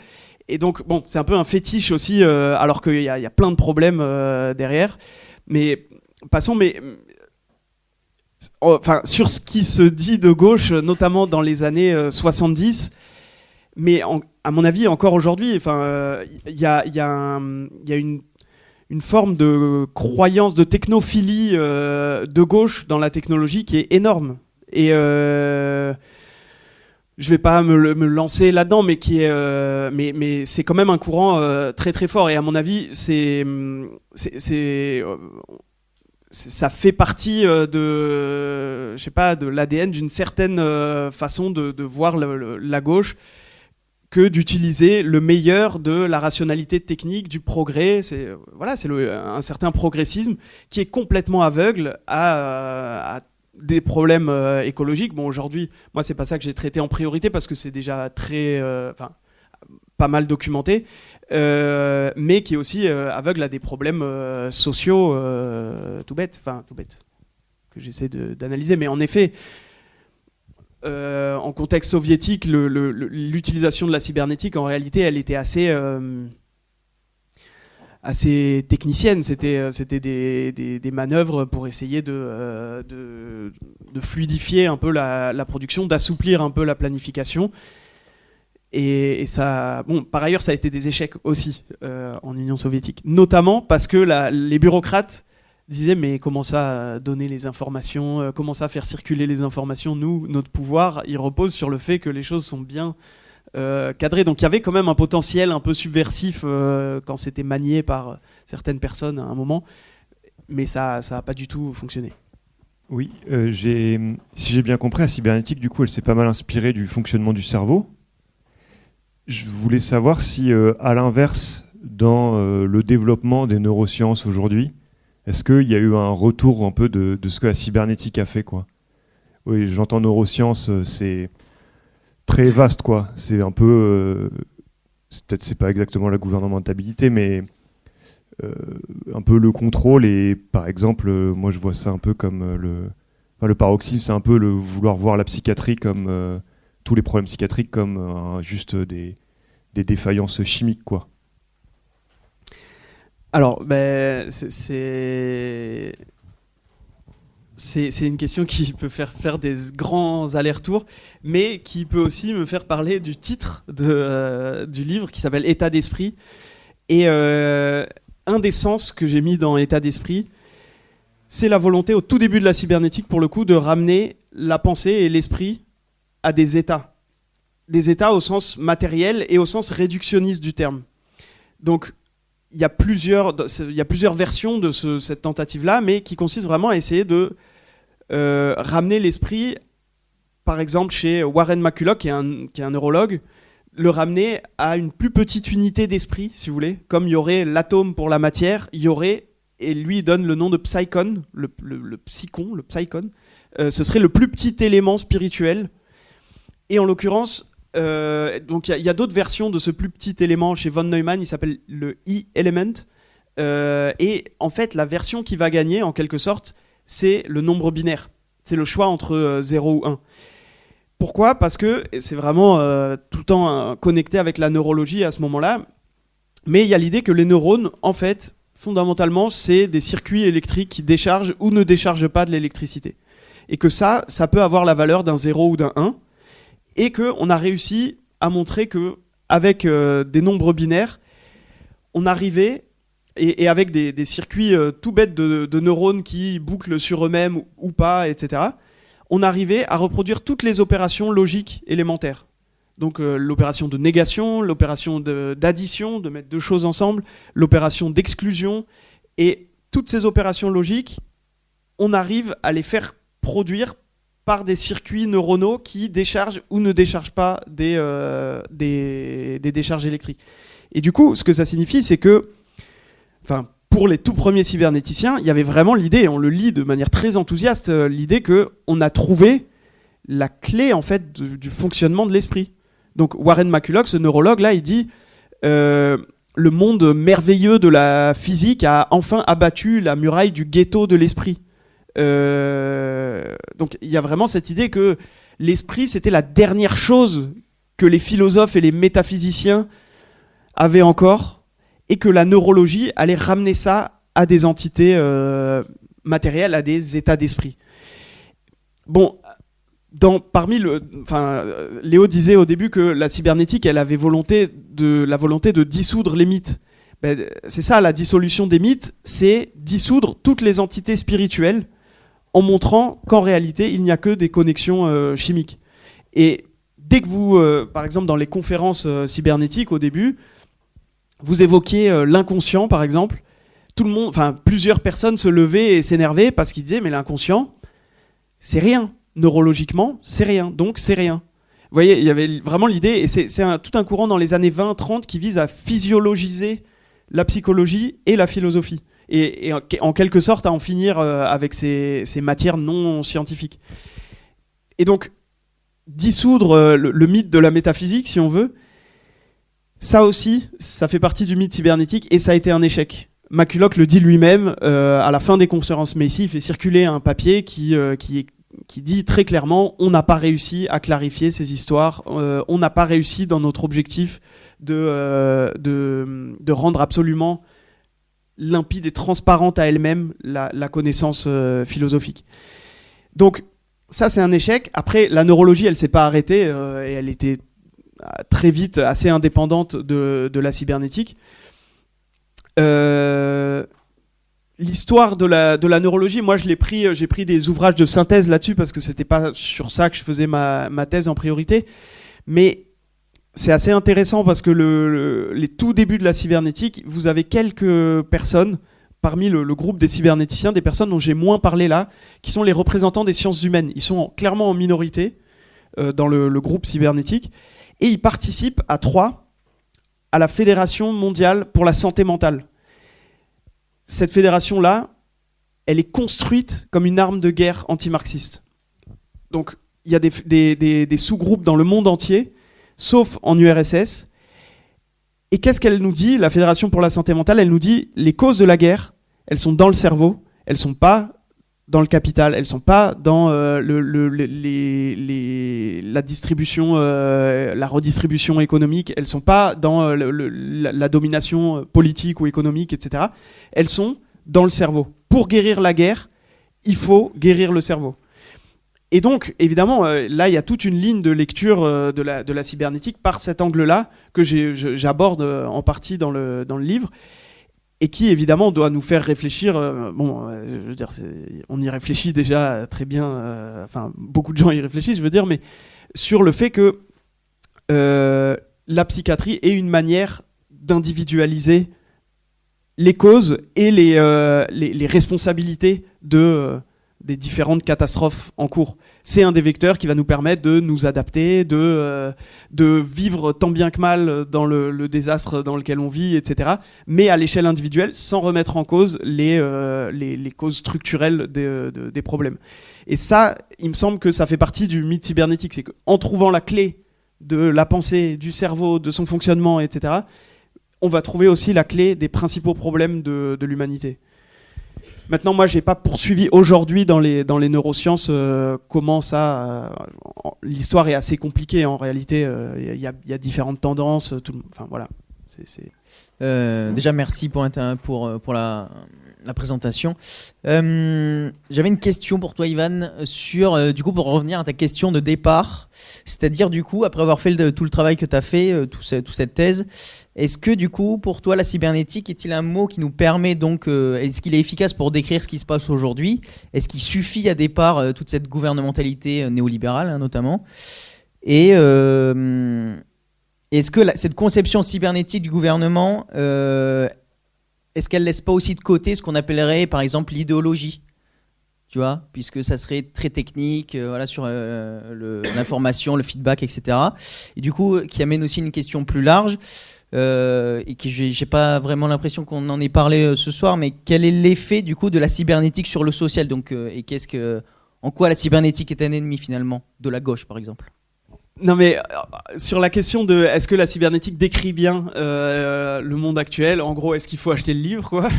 Et donc bon, c'est un peu un fétiche aussi, alors qu'il y a plein de problèmes derrière. Mais passons. Enfin, sur ce qui se dit de gauche, notamment dans les années 70, mais à mon avis encore aujourd'hui, il y a une forme de croyance, de technophilie de gauche dans la technologie qui est énorme. Et je vais pas me lancer là-dedans, mais mais c'est quand même un courant très très fort. Et à mon avis, ça fait partie de l'ADN d'une certaine façon de voir la gauche, que d'utiliser le meilleur de la rationalité technique, du progrès. C'est un certain progressisme qui est complètement aveugle à des problèmes écologiques. Bon, aujourd'hui, moi, c'est pas ça que j'ai traité en priorité parce que c'est déjà pas mal documenté, mais qui est aussi aveugle à des problèmes sociaux tout bêtes, que j'essaie d'analyser. Mais en effet, en contexte soviétique, l'utilisation de la cybernétique, en réalité, elle était assez... assez techniciennes. C'était des manœuvres pour essayer de fluidifier un peu la production, d'assouplir un peu la planification. Et ça, bon, par ailleurs, ça a été des échecs aussi en Union soviétique, notamment parce que les bureaucrates disaient mais comment ça donner les informations, comment ça faire circuler les informations. Nous, notre pouvoir, il repose sur le fait que les choses sont bien cadrées. Donc il y avait quand même un potentiel un peu subversif quand c'était manié par certaines personnes à un moment, mais ça a pas du tout fonctionné. Oui, si j'ai bien compris, la cybernétique, du coup, elle s'est pas mal inspirée du fonctionnement du cerveau. Je voulais savoir si, à l'inverse, dans le développement des neurosciences aujourd'hui, est-ce qu'il y a eu un retour un peu de ce que la cybernétique a fait, quoi ? Oui, j'entends neurosciences, c'est très vaste, quoi. C'est un peu, peut-être c'est pas exactement la gouvernementalité, mais un peu le contrôle. Et par exemple, moi je vois ça un peu comme le paroxysme, c'est un peu le vouloir voir la psychiatrie comme tous les problèmes psychiatriques comme juste des défaillances chimiques, quoi. Alors, c'est une question qui peut faire des grands allers-retours, mais qui peut aussi me faire parler du titre du livre qui s'appelle État d'esprit. Et un des sens que j'ai mis dans État d'esprit, c'est la volonté au tout début de la cybernétique, pour le coup, de ramener la pensée et l'esprit à des états. Des états au sens matériel et au sens réductionniste du terme. Donc, il y a plusieurs versions de cette tentative-là, mais qui consiste vraiment à essayer de ramener l'esprit, par exemple chez Warren McCulloch, qui est un neurologue, le ramener à une plus petite unité d'esprit, si vous voulez. Comme il y aurait l'atome pour la matière, il y aurait, et lui il donne le nom de psychon, le psychon, ce serait le plus petit élément spirituel. Et en l'occurrence, donc il y a d'autres versions de ce plus petit élément chez von Neumann, il s'appelle le E-element. Et en fait, la version qui va gagner, en quelque sorte, c'est le nombre binaire. C'est le choix entre 0 ou 1. Pourquoi ? Parce que c'est vraiment tout le temps connecté avec la neurologie à ce moment-là. Mais il y a l'idée que les neurones, en fait, fondamentalement, c'est des circuits électriques qui déchargent ou ne déchargent pas de l'électricité. Et que ça peut avoir la valeur d'un 0 ou d'un 1. Et qu'on a réussi à montrer qu'avec des nombres binaires, on arrivait, et avec des circuits tout bêtes de neurones qui bouclent sur eux-mêmes ou pas, etc., on arrivait à reproduire toutes les opérations logiques élémentaires. Donc l'opération de négation, l'opération d'addition, de mettre deux choses ensemble, l'opération d'exclusion, et toutes ces opérations logiques, on arrive à les faire produire par des circuits neuronaux qui déchargent ou ne déchargent pas des décharges électriques. Et du coup, ce que ça signifie, c'est que, pour les tout premiers cybernéticiens, il y avait vraiment l'idée, on le lit de manière très enthousiaste, l'idée qu'on a trouvé la clé en fait du fonctionnement de l'esprit. Donc Warren McCulloch, ce neurologue là, il dit le monde merveilleux de la physique a enfin abattu la muraille du ghetto de l'esprit. Donc il y a vraiment cette idée que l'esprit c'était la dernière chose que les philosophes et les métaphysiciens avaient encore, et que la neurologie allait ramener ça à des entités matérielles, à des états d'esprit. Bon, Léo disait au début que la cybernétique, elle avait la volonté de dissoudre les mythes. C'est ça, la dissolution des mythes, c'est dissoudre toutes les entités spirituelles en montrant qu'en réalité, il n'y a que des connexions chimiques. Et dès que vous, par exemple, dans les conférences cybernétiques au début, vous évoquiez l'inconscient, par exemple, plusieurs personnes se levaient et s'énervaient parce qu'ils disaient mais l'inconscient, c'est rien. Neurologiquement, c'est rien. Donc c'est rien. Vous voyez, il y avait vraiment l'idée, et c'est tout un courant dans les années 20-30 qui vise à physiologiser la psychologie et la philosophie. Et en quelque sorte à en finir avec ces matières non scientifiques. Et donc, dissoudre le mythe de la métaphysique, si on veut, ça aussi, ça fait partie du mythe cybernétique, et ça a été un échec. McCulloch le dit lui-même, à la fin des conférences Macy, il fait circuler un papier qui dit très clairement on n'a pas réussi à clarifier ces histoires, on n'a pas réussi dans notre objectif de rendre absolument limpide et transparente à elle-même la connaissance philosophique. Donc ça, c'est un échec. Après, la neurologie, elle s'est pas arrêtée et elle était très vite assez indépendante de la cybernétique. L'histoire de la neurologie, moi j'ai pris des ouvrages de synthèse là-dessus parce que c'était pas sur ça que je faisais ma thèse en priorité. Mais c'est assez intéressant parce que les tout débuts de la cybernétique, vous avez quelques personnes parmi le groupe des cybernéticiens, des personnes dont j'ai moins parlé là, qui sont les représentants des sciences humaines. Ils sont clairement en minorité dans le groupe cybernétique et ils participent à 3 à la Fédération mondiale pour la santé mentale. Cette fédération-là, elle est construite comme une arme de guerre anti-marxiste. Donc, il y a des sous-groupes dans le monde entier, sauf en URSS. Et qu'est-ce qu'elle nous dit, la Fédération pour la santé mentale? Elle nous dit, les causes de la guerre, elles sont dans le cerveau, elles sont pas dans le capital, elles sont pas dans la distribution, la redistribution économique, elles sont pas dans la domination politique ou économique, etc. Elles sont dans le cerveau. Pour guérir la guerre, il faut guérir le cerveau. Et donc, évidemment, là, il y a toute une ligne de lecture de la cybernétique par cet angle-là que j'aborde en partie dans le livre. Et qui, évidemment, doit nous faire réfléchir. Je veux dire, on y réfléchit déjà très bien. Enfin, beaucoup de gens y réfléchissent, je veux dire, mais sur le fait que la psychiatrie est une manière d'individualiser les causes et les responsabilités des différentes catastrophes en cours. C'est un des vecteurs qui va nous permettre de nous adapter, de vivre tant bien que mal dans le désastre dans lequel on vit, etc. Mais à l'échelle individuelle, sans remettre en cause les causes structurelles des problèmes. Et ça, il me semble que ça fait partie du mythe cybernétique. C'est qu'en trouvant la clé de la pensée, du cerveau, de son fonctionnement, etc., on va trouver aussi la clé des principaux problèmes de l'humanité. Maintenant, moi, j'ai pas poursuivi aujourd'hui dans les neurosciences comment ça. L'histoire est assez compliquée en réalité. Il y a différentes tendances. Enfin voilà. Déjà, merci pour la présentation. J'avais une question pour toi, Ivan, sur, du coup, pour revenir à ta question de départ, c'est-à-dire, du coup, après avoir fait tout le travail que tu as fait, toute cette thèse, est-ce que, du coup, pour toi, la cybernétique est-il un mot qui nous permet, donc, est-ce qu'il est efficace pour décrire ce qui se passe aujourd'hui? Est-ce qu'il suffit à départ toute cette gouvernementalité néolibérale, hein, notamment? Et est-ce que cette conception cybernétique du gouvernement, est-ce qu'elle laisse pas aussi de côté ce qu'on appellerait par exemple l'idéologie, tu vois, puisque ça serait très technique, voilà, sur l'information, le feedback, etc. Et du coup, qui amène aussi une question plus large, et que j'ai pas vraiment l'impression qu'on en ait parlé ce soir, mais quel est l'effet du coup de la cybernétique sur le social, donc, et en quoi la cybernétique est un ennemi finalement de la gauche, par exemple? Non mais sur la question de est-ce que la cybernétique décrit bien le monde actuel, en gros est-ce qu'il faut acheter le livre quoi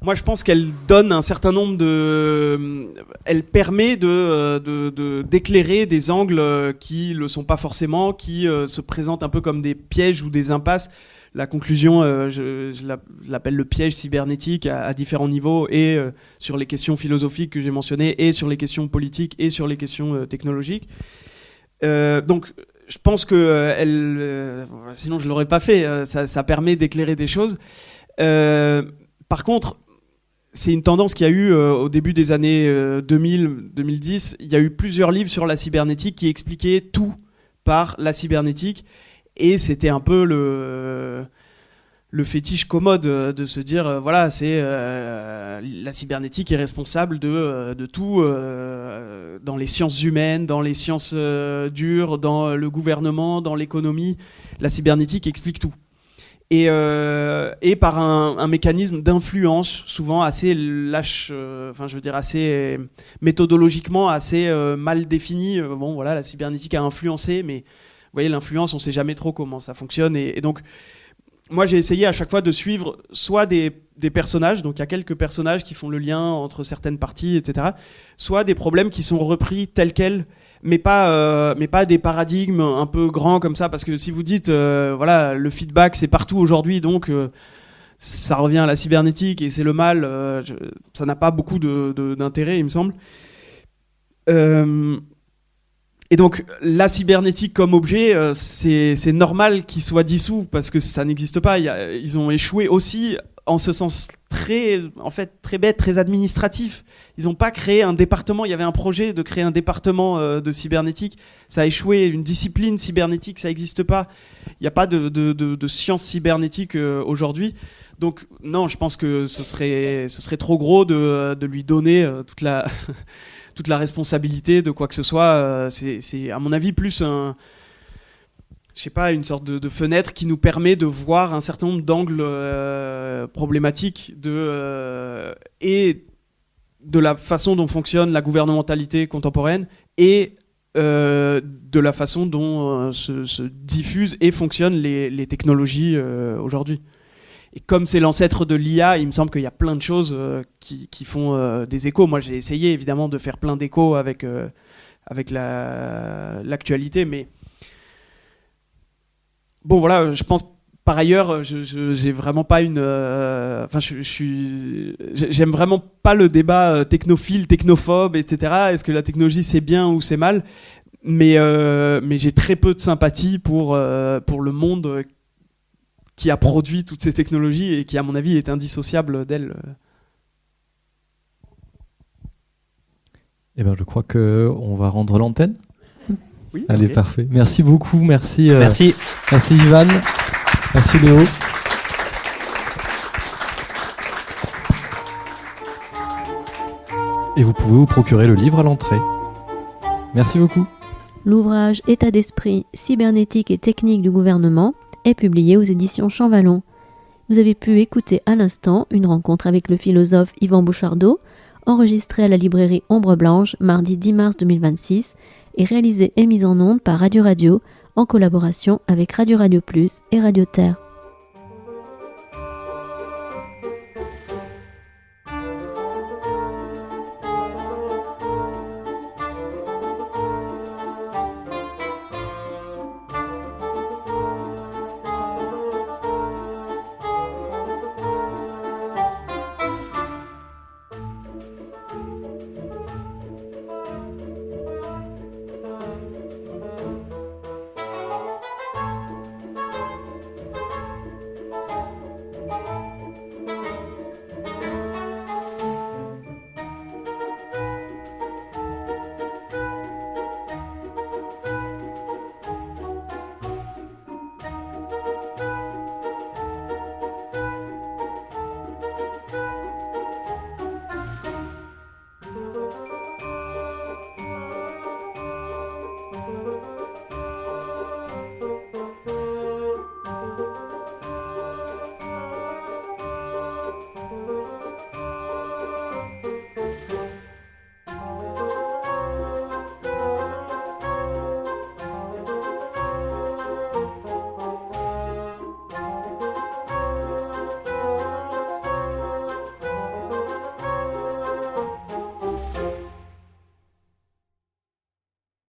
moi je pense qu'elle donne un certain nombre elle permet d'éclairer des angles qui le sont pas forcément, qui se présentent un peu comme des pièges ou des impasses. La conclusion, je l'appelle le piège cybernétique à différents niveaux, et sur les questions philosophiques que j'ai mentionnées, et sur les questions politiques, et sur les questions technologiques. Donc, je pense que sinon je l'aurais pas fait. Ça permet d'éclairer des choses. Par contre, c'est une tendance qu'il y a eu au début des années 2000-2010. Il y a eu plusieurs livres sur la cybernétique qui expliquaient tout par la cybernétique. Et c'était un peu le fétiche commode de se dire voilà, c'est la cybernétique est responsable de tout dans les sciences humaines, dans les sciences dures, dans le gouvernement, dans l'économie. La cybernétique explique tout. Et par un mécanisme d'influence souvent assez lâche, assez méthodologiquement assez mal défini. Bon voilà, la cybernétique a influencé, mais vous voyez, l'influence, on ne sait jamais trop comment ça fonctionne. Et donc, moi, j'ai essayé à chaque fois de suivre soit des personnages, donc il y a quelques personnages qui font le lien entre certaines parties, etc., soit des problèmes qui sont repris tels quels, mais pas des paradigmes un peu grands comme ça, parce que si vous dites, voilà, le feedback, c'est partout aujourd'hui, donc ça revient à la cybernétique et c'est le mal, ça n'a pas beaucoup d'intérêt, il me semble. Et donc la cybernétique comme objet, c'est normal qu'il soit dissous parce que ça n'existe pas. Ils ont échoué aussi en ce sens très bête, très administratif. Ils n'ont pas créé un département. Il y avait un projet de créer un département de cybernétique. Ça a échoué. Une discipline cybernétique, ça n'existe pas. Il n'y a pas de science cybernétique aujourd'hui. Donc non, je pense que ce serait trop gros de lui donner toute la toute la responsabilité de quoi que ce soit. C'est à mon avis plus une sorte de fenêtre qui nous permet de voir un certain nombre d'angles problématiques et de la façon dont fonctionne la gouvernementalité contemporaine et de la façon dont se diffusent et fonctionnent les technologies aujourd'hui. Et comme c'est l'ancêtre de l'IA, il me semble qu'il y a plein de choses qui font des échos. Moi, j'ai essayé évidemment de faire plein d'échos avec l'actualité, mais bon, voilà, je pense par ailleurs, j'ai vraiment pas j'aime vraiment pas le débat technophile, technophobe, etc. Est-ce que la technologie c'est bien ou c'est mal? Mais j'ai très peu de sympathie pour le monde qui a produit toutes ces technologies et qui, à mon avis, est indissociable d'elles. Eh ben, je crois qu'on va rendre l'antenne. Oui, allez, okay. Parfait. Merci beaucoup. Merci. Merci. Merci Ivan. Merci Léo. Et vous pouvez vous procurer le livre à l'entrée. Merci beaucoup. L'ouvrage État d'esprit, cybernétique et technique du gouvernement est publié aux éditions Champvallon. Vous avez pu écouter à l'instant une rencontre avec le philosophe Yvan Bouchardot, enregistrée à la librairie Ombre Blanche mardi 10 mars 2026 et réalisée et mise en onde par Radio Radio en collaboration avec Radio Radio Plus et Radio Terre.